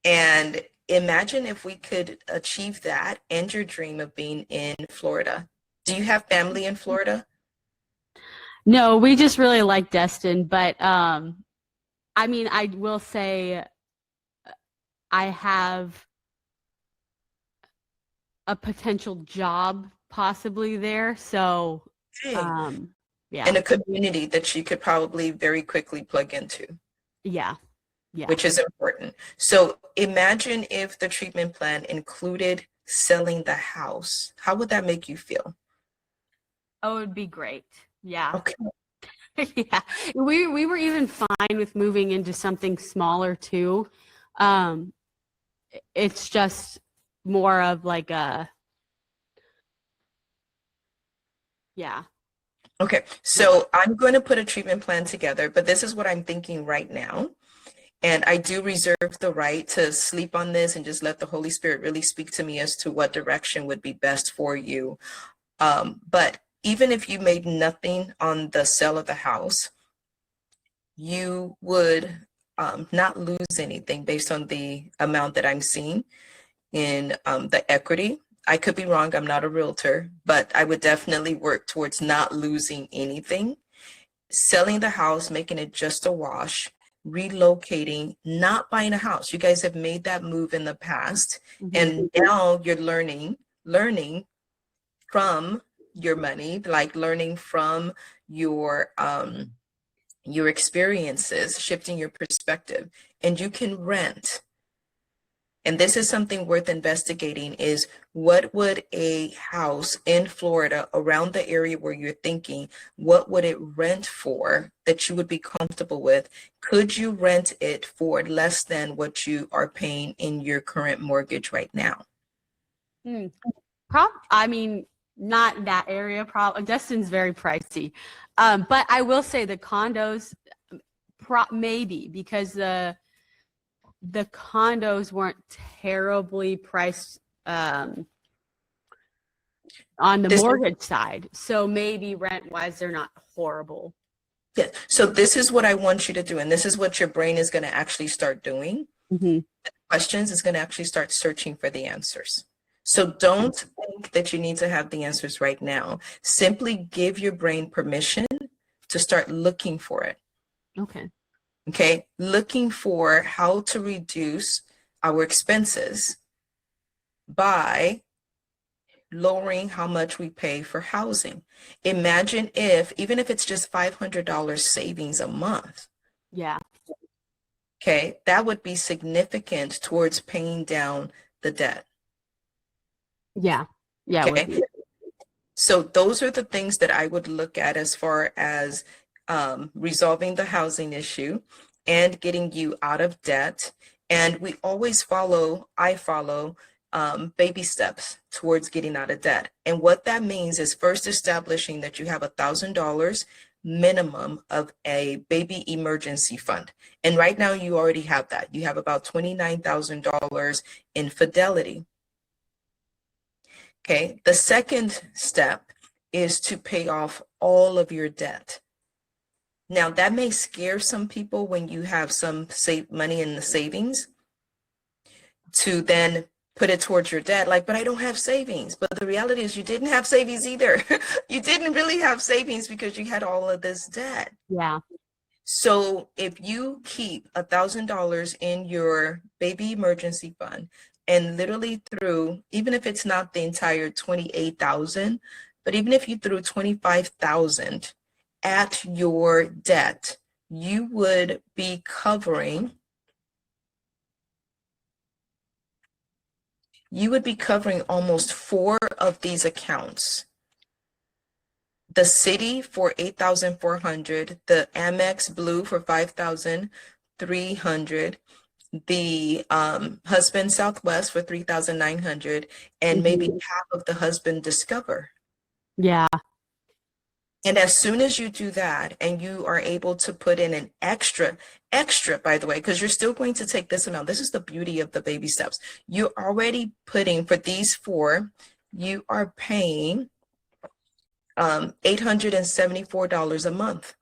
Speaker 1: And imagine if we could achieve that and your dream of being in Florida. Do you have family in Florida?
Speaker 2: No, we just really like Destin, but I mean, I will say I have a potential job possibly there. So,
Speaker 1: Hey.
Speaker 2: yeah.
Speaker 1: In a community that you could probably very quickly plug into.
Speaker 2: Yeah. Yeah.
Speaker 1: Which is important. So imagine if the treatment plan included selling the house. How would that make you feel?
Speaker 2: Oh, it would be great. Yeah.
Speaker 1: Okay.
Speaker 2: Yeah. We were even fine with moving into something smaller too. It's just more of like a, yeah.
Speaker 1: Okay, so I'm going to put a treatment plan together, but this is what I'm thinking right now. And I do reserve the right to sleep on this and just let the Holy Spirit really speak to me as to what direction would be best for you. But even if you made nothing on the sale of the house, you would not lose anything based on the amount that I'm seeing in the equity. I could be wrong, I'm not a realtor, but I would definitely work towards not losing anything. Selling the house, making it just a wash, relocating, not buying a house. You guys have made that move in the past, and now you're learning from your money, like learning from your experiences, shifting your perspective, and you can rent. And this is something worth investigating, is what would a house in Florida around the area where you're thinking, what would it rent for that you would be comfortable with? Could you rent it for less than what you are paying in your current mortgage right now?
Speaker 2: I mean, not that area. Destin's very pricey. But I will say the condos, maybe, because the condos weren't terribly priced on the mortgage side. So maybe rent-wise, they're not horrible.
Speaker 1: Yeah. So this is what I want you to do. And this is what your brain is going to actually start doing. Questions is going to actually start searching for the answers. So don't think that you need to have the answers right now. Simply give your brain permission to start looking for it. Okay, looking for how to reduce our expenses by lowering how much we pay for housing. Imagine if, even if it's just $500 savings a month.
Speaker 2: Yeah.
Speaker 1: Okay, that would be significant towards paying down the debt.
Speaker 2: Yeah. Yeah.
Speaker 1: Okay. So those are the things that I would look at as far as resolving the housing issue and getting you out of debt. And I follow baby steps towards getting out of debt. And what that means is first establishing that you have $1,000 minimum of a baby emergency fund. And right now you already have that. You have about $29,000 in Fidelity. Okay, the second step is to pay off all of your debt. Now, that may scare some people when you have some money in the savings to then put it towards your debt, like, but I don't have savings. But the reality is you didn't have savings either. You didn't really have savings because you had all of this debt.
Speaker 2: Yeah.
Speaker 1: So if you keep $1,000 in your baby emergency fund, and literally threw, even if it's not the entire 28,000, but even if you threw 25,000 at your debt, you would be covering almost 4 of these accounts. The city for 8,400, the Amex Blue for 5,300, the husband Southwest for 3,900, and maybe half of the husband Discover.
Speaker 2: Yeah.
Speaker 1: And as soon as you do that and you are able to put in an extra, by the way, because you're still going to take this amount. This is the beauty of the baby steps. You're already putting, for these 4, you are paying $874 a month.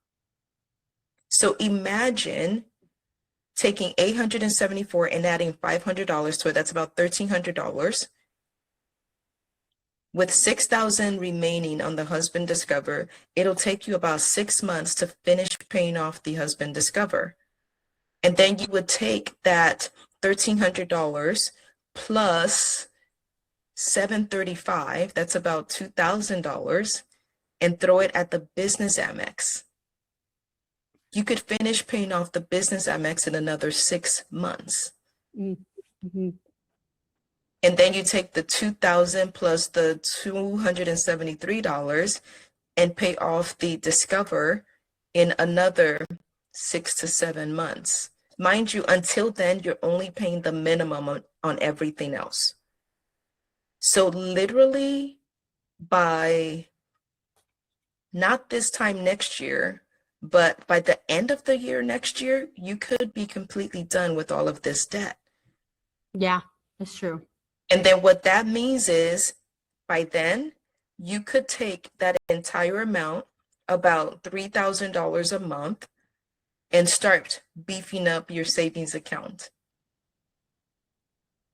Speaker 1: So imagine taking $874 and adding $500 to it. That's about $1,300. With 6,000 remaining on the husband Discover, it'll take you about 6 months to finish paying off the husband Discover. And then you would take that $1,300 plus $735, that's about $2,000, and throw it at the business Amex. You could finish paying off the business Amex in another 6 months.
Speaker 2: Mm-hmm.
Speaker 1: And then you take the $2,000 plus the $273 and pay off the Discover in another 6 to 7 months. Mind you, until then, you're only paying the minimum on everything else. So literally by not this time next year, but by the end of the year next year, you could be completely done with all of this debt.
Speaker 2: Yeah, that's true.
Speaker 1: And then what that means is by then, you could take that entire amount, about $3,000 a month, and start beefing up your savings account.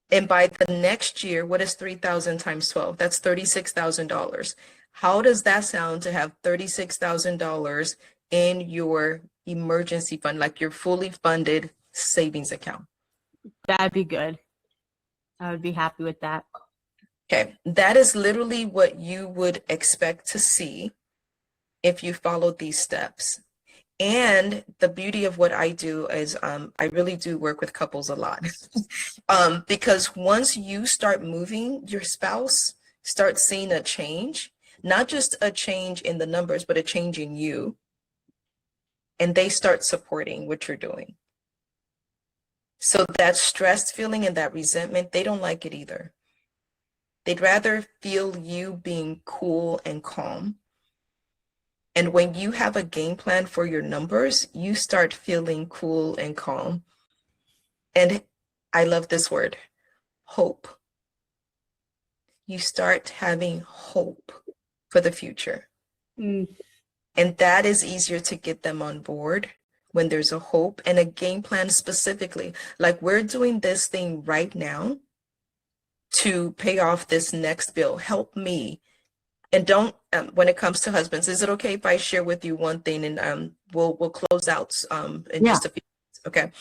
Speaker 1: And by the next year, what is 3,000 times 12? That's $36,000. How does that sound to have $36,000 in your emergency fund, like your fully funded savings account?
Speaker 2: That'd be good. I would be happy with that.
Speaker 1: Okay, that is literally what you would expect to see if you follow these steps. And the beauty of what I do is I really do work with couples a lot. Because once you start moving, your spouse starts seeing a change, not just a change in the numbers, but a change in you. And they start supporting what you're doing. So that stress feeling and that resentment, they don't like it either. They'd rather feel you being cool and calm. And when you have a game plan for your numbers, you start feeling cool and calm. And I love this word, hope. You start having hope for the future. And that is easier to get them on board when there's a hope and a game plan specifically. Like, we're doing this thing right now to pay off this next bill. Help me. And don't, when it comes to husbands, is it okay if I share with you one thing, and we'll close out in just a few minutes,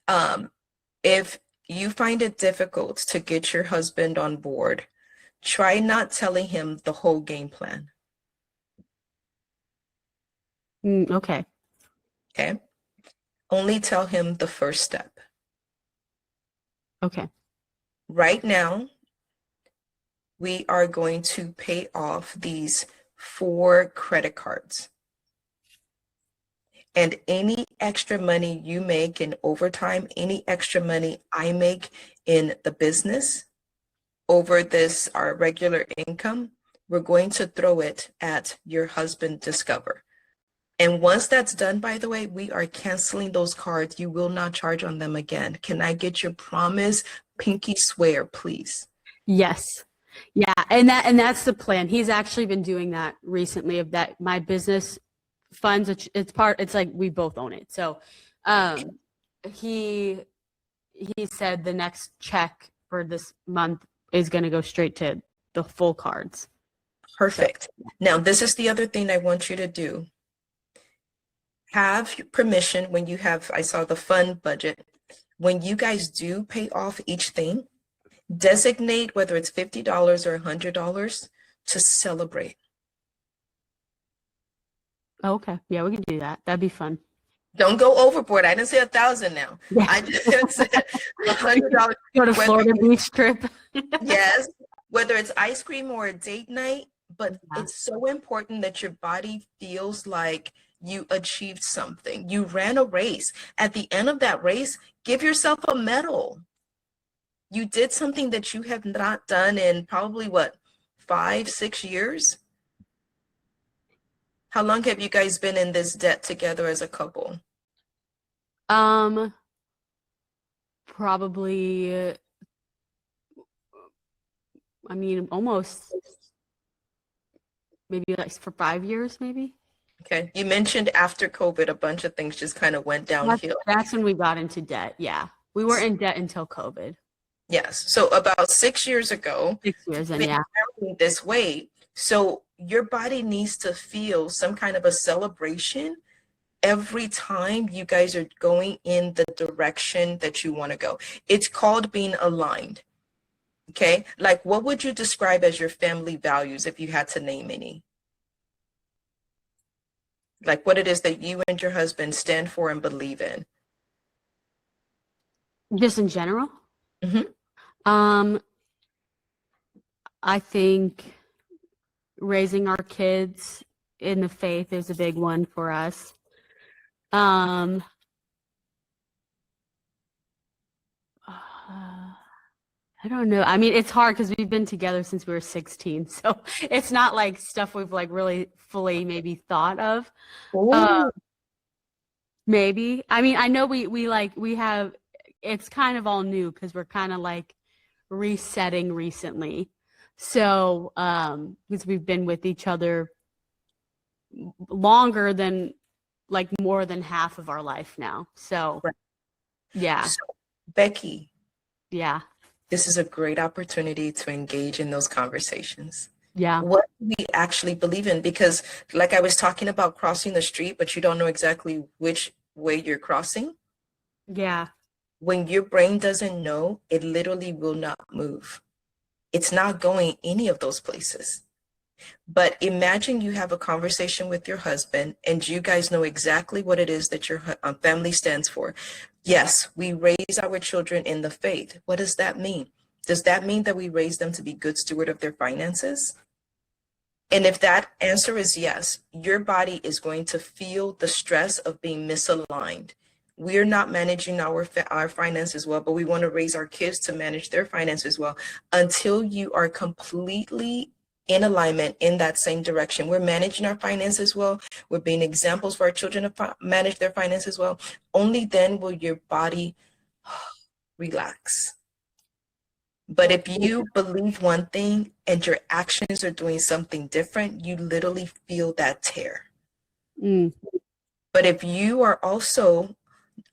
Speaker 1: okay? If you find it difficult to get your husband on board, try not telling him the whole game plan.
Speaker 2: Okay.
Speaker 1: Okay. Only tell him the first step.
Speaker 2: Okay.
Speaker 1: Right now, we are going to pay off these 4 credit cards. And any extra money you make in overtime, any extra money I make in the business over this, our regular income, we're going to throw it at your husband Discover. And once that's done, by the way, we are canceling those cards. You will not charge on them again. Can I get your promise? Pinky swear, please.
Speaker 2: Yes. Yeah. And that's the plan. He's actually been doing that recently, of that my business funds, it's like we both own it. So he said the next check for this month is going to go straight to the full cards.
Speaker 1: Perfect. Now, this is the other thing I want you to do. Have permission when you have, I saw the fund budget, when you guys do pay off each thing, designate whether it's $50 or $100 to celebrate.
Speaker 2: Okay. Yeah, we can do that. That'd be fun.
Speaker 1: Don't go overboard. I didn't say 1,000 now.
Speaker 2: Yeah.
Speaker 1: I just said $100.
Speaker 2: Go to Florida beach trip.
Speaker 1: Yes, whether it's ice cream or a date night, but
Speaker 2: Yeah.
Speaker 1: it's so important that your body feels like you achieved something. You ran a race. At the end of that race, give yourself a medal. You did something that you have not done in probably what, 5, 6 years? How long have you guys been in this debt together as a couple?
Speaker 2: Probably, I mean, almost maybe like for 5 years, maybe.
Speaker 1: Okay, you mentioned after COVID, a bunch of things just kind of went downhill.
Speaker 2: That's when we got into debt. Yeah. We were in debt until COVID.
Speaker 1: Yes, so about 6 years ago,
Speaker 2: 6 years and
Speaker 1: been
Speaker 2: yeah.
Speaker 1: carrying this weight. So your body needs to feel some kind of a celebration every time you guys are going in the direction that you want to go. It's called being aligned. Okay, like what would you describe as your family values if you had to name any? Like what it is that you and your husband stand for and believe in?
Speaker 2: Just in general?
Speaker 1: Mhm.
Speaker 2: I think raising our kids in the faith is a big one for us. I don't know. I mean, it's hard because we've been together since we were 16, so it's not like stuff we've like really fully maybe thought of.
Speaker 1: Ooh.
Speaker 2: Maybe. I mean, I know we have, it's kind of all new because we're kind of like resetting recently. So, because we've been with each other longer than like more than half of our life now. So,
Speaker 1: Right.
Speaker 2: yeah,
Speaker 1: So, Becky,
Speaker 2: yeah,
Speaker 1: this is a great opportunity to engage in those conversations.
Speaker 2: yeah,
Speaker 1: What do we actually believe in? Because like I was talking about crossing the street, but you don't know exactly which way you're crossing.
Speaker 2: yeah,
Speaker 1: When your brain doesn't know, it literally will not move. It's not going any of those places. But imagine you have a conversation with your husband and you guys know exactly what it is that your family stands for. Yes, we raise our children in the faith. What does that mean? Does that mean that we raise them to be good steward of their finances? And if that answer is yes, your body is going to feel the stress of being misaligned. We're not managing our finances well, but we want to raise our kids to manage their finances well. Until you are completely in alignment in that same direction, we're managing our finances well, we're being examples for our children to manage their finances well. Only then will your body relax. But if you believe one thing and your actions are doing something different, you literally feel that tear.
Speaker 2: mm,
Speaker 1: But if you are also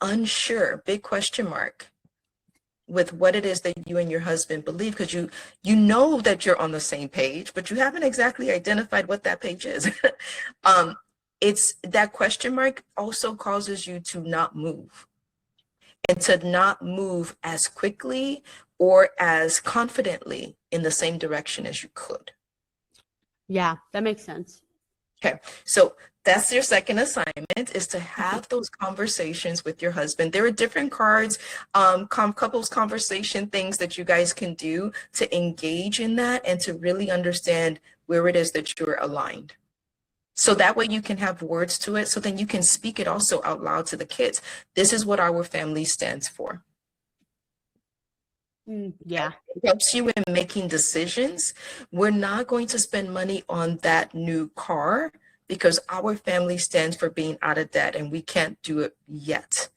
Speaker 1: unsure, big question mark, with what it is that you and your husband believe, because you know that you're on the same page, but you haven't exactly identified what that page is. It's that question mark also causes you to not move, and to not move as quickly or as confidently in the same direction as you could.
Speaker 2: yeah, that makes sense.
Speaker 1: Okay, so that's your second assignment, is to have those conversations with your husband. There are different cards, couples conversation things that you guys can do to engage in that and to really understand where it is that you're aligned. So that way you can have words to it, so then you can speak it also out loud to the kids. This is what our family stands for.
Speaker 2: Yeah.
Speaker 1: It helps you in making decisions. We're not going to spend money on that new car because our family stands for being out of debt and we can't do it yet.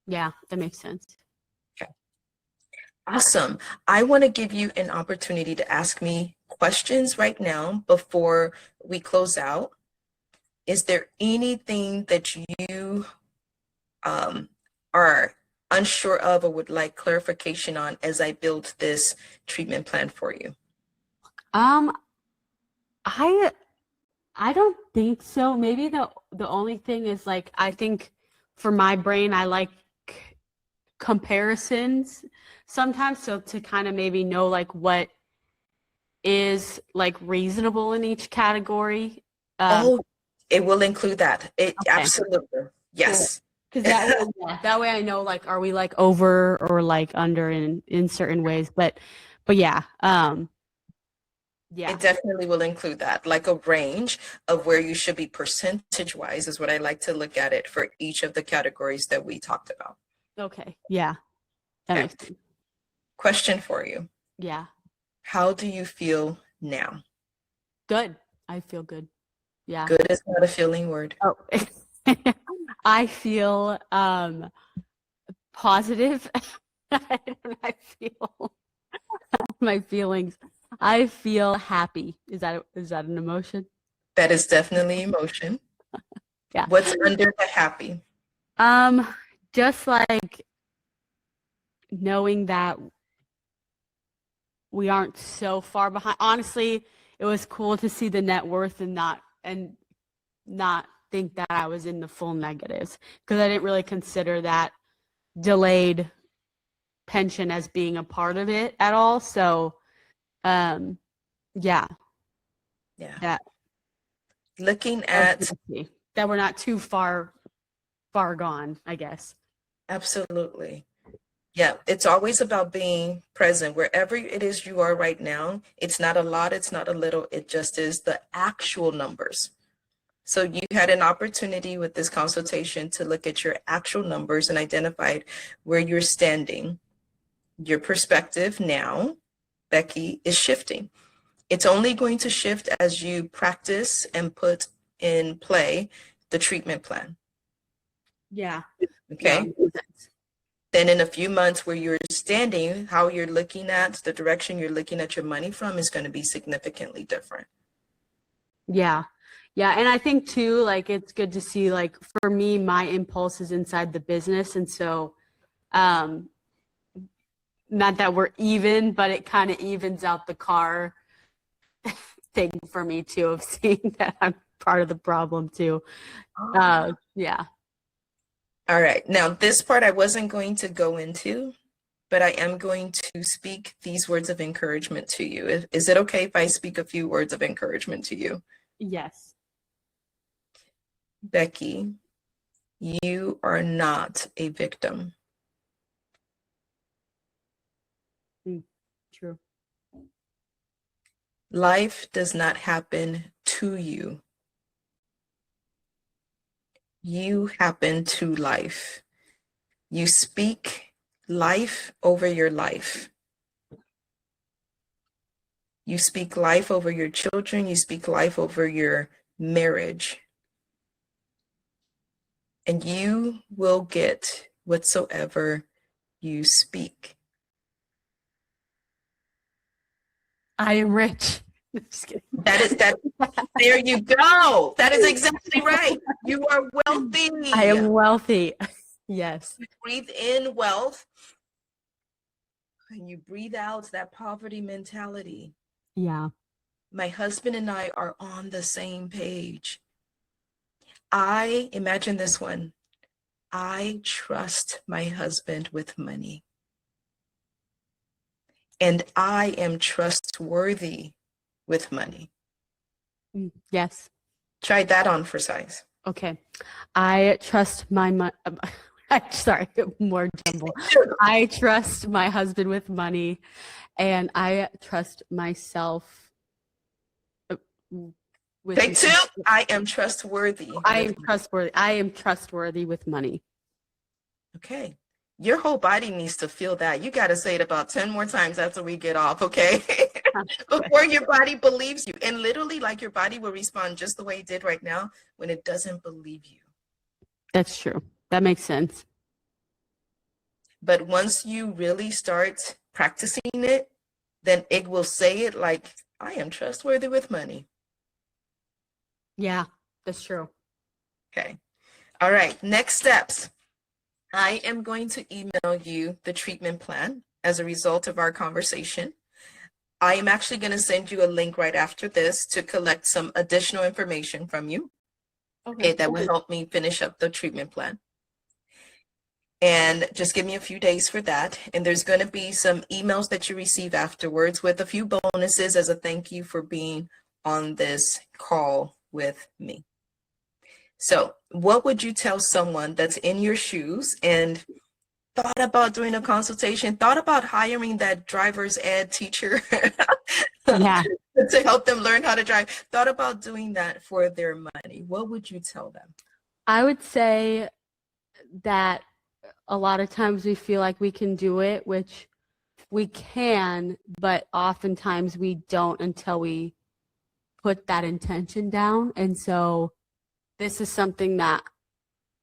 Speaker 2: Yeah, that makes sense.
Speaker 1: Okay. Awesome. I want to give you an opportunity to ask me questions right now before we close out. Is there anything that you are unsure of or would like clarification on as I build this treatment plan for you?
Speaker 2: I don't think so. Maybe the only thing is like I think for my brain I like comparisons sometimes, so to kind of maybe know like what is like reasonable in each category.
Speaker 1: Oh, it will include that. It
Speaker 2: Okay.
Speaker 1: absolutely. Yes.
Speaker 2: Because that way I know like are we like over or like under in certain ways. But yeah. Yeah.
Speaker 1: It definitely will include that, like a range of where you should be percentage wise is what I like to look at it for each of the categories that we talked about.
Speaker 2: Okay. Yeah. That
Speaker 1: Okay.
Speaker 2: makes sense.
Speaker 1: Question for you.
Speaker 2: Yeah.
Speaker 1: How do you feel now?
Speaker 2: Good. I feel good. Yeah.
Speaker 1: Good is not a feeling word.
Speaker 2: Oh. I feel positive. I feel my feelings. I feel happy. Is that an emotion?
Speaker 1: That is definitely emotion.
Speaker 2: Yeah.
Speaker 1: What's under the happy?
Speaker 2: Just like knowing that we aren't so far behind. Honestly, it was cool to see the net worth and not think that I was in the full negatives, because I didn't really consider that delayed pension as being a part of it at all. So, yeah. That
Speaker 1: Looking at
Speaker 2: that we're not too far gone, I guess.
Speaker 1: absolutely. Yeah, it's always about being present wherever it is you are right now. It's not a lot, it's not a little, it just is the actual numbers. So you had an opportunity with this consultation to look at your actual numbers and identified where you're standing. Your perspective now, Becky, is shifting. It's only going to shift as you practice and put in play the treatment plan.
Speaker 2: Yeah.
Speaker 1: Okay.
Speaker 2: Yeah.
Speaker 1: Then in a few months where you're standing, how you're looking at the direction you're looking at your money from is going to be significantly different.
Speaker 2: Yeah. Yeah. And I think too, like it's good to see, like for me, my impulse is inside the business. And so not that we're even, but it kind of evens out the car thing for me too, of seeing that I'm part of the problem too. Yeah.
Speaker 1: All right. Now, this part I wasn't going to go into, but I am going to speak these words of encouragement to you. Is it okay if I speak a few words of encouragement to you?
Speaker 2: Yes.
Speaker 1: Becky, you are not a victim.
Speaker 2: True.
Speaker 1: Life does not happen to you. You happen to life. You speak life over your life. You speak life over your children. You speak life over your marriage. And you will get whatsoever you speak.
Speaker 2: I am rich. Just kidding.
Speaker 1: That. There you go. That is exactly right. You are wealthy.
Speaker 2: I am wealthy. Yes.
Speaker 1: You breathe in wealth and you breathe out that poverty mentality.
Speaker 2: Yeah.
Speaker 1: My husband and I are on the same page. I imagine this one. I trust my husband with money. And I am trustworthy with money.
Speaker 2: Yes.
Speaker 1: Try that on for size.
Speaker 2: Okay. I trust my money. Sorry, more jumble. I trust my husband with money, and I trust myself with
Speaker 1: Take two. I am trustworthy.
Speaker 2: I am trustworthy. I am trustworthy with money.
Speaker 1: Okay. Your whole body needs to feel that. You got to say it about 10 more times after we get off, okay? Before your body believes you. And literally, like your body will respond just the way it did right now when it doesn't believe you.
Speaker 2: That's true. That makes sense.
Speaker 1: But once you really start practicing it, then it will say it like, I am trustworthy with money.
Speaker 2: Yeah, that's true.
Speaker 1: Okay. All right. Next steps. I am going to email you the treatment plan as a result of our conversation. I am actually going to send you a link right after this to collect some additional information from you. Okay, that will help me finish up the treatment plan. And just give me a few days for that. And there's going to be some emails that you receive afterwards with a few bonuses as a thank you for being on this call with me. So what would you tell someone that's in your shoes and thought about doing a consultation, thought about hiring that driver's ed teacher
Speaker 2: Yeah.
Speaker 1: to help them learn how to drive, thought about doing that for their money? What would you tell them?
Speaker 2: I would say that a lot of times we feel like we can do it, which we can, but oftentimes we don't until we put that intention down. And so this is something that,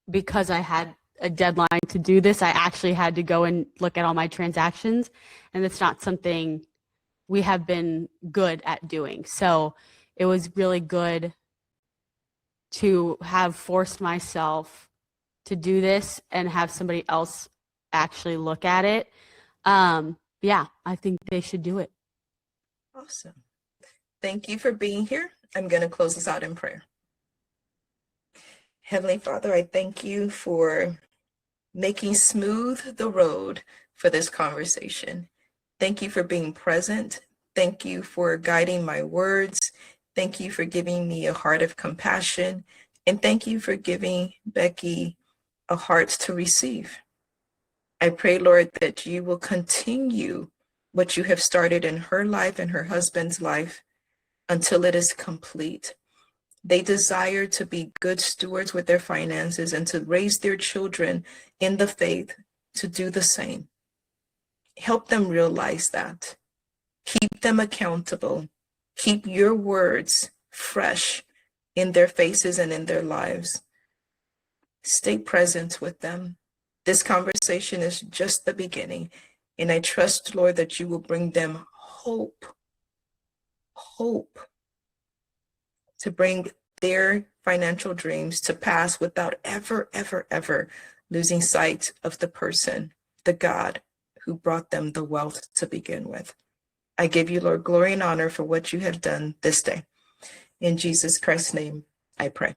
Speaker 2: because I had a deadline to do this, I actually had to go and look at all my transactions, and it's not something we have been good at doing. So it was really good to have forced myself to do this and have somebody else actually look at it. Yeah, I think they should do it.
Speaker 1: Awesome. Thank you for being here. I'm going to close this out in prayer. Heavenly Father, I thank you for making smooth the road for this conversation. Thank you for being present. Thank you for guiding my words. Thank you for giving me a heart of compassion. And thank you for giving Becky a heart to receive. I pray, Lord, that you will continue what you have started in her life and her husband's life until it is complete. They desire to be good stewards with their finances and to raise their children in the faith to do the same. Help them realize that. Keep them accountable. Keep your words fresh in their faces and in their lives. Stay present with them. This conversation is just the beginning, and I trust, Lord, that you will bring them hope to bring their financial dreams to pass without ever, ever, ever losing sight of the person, the God who brought them the wealth to begin with. I give you, Lord, glory and honor for what you have done this day. In Jesus Christ's name, I pray.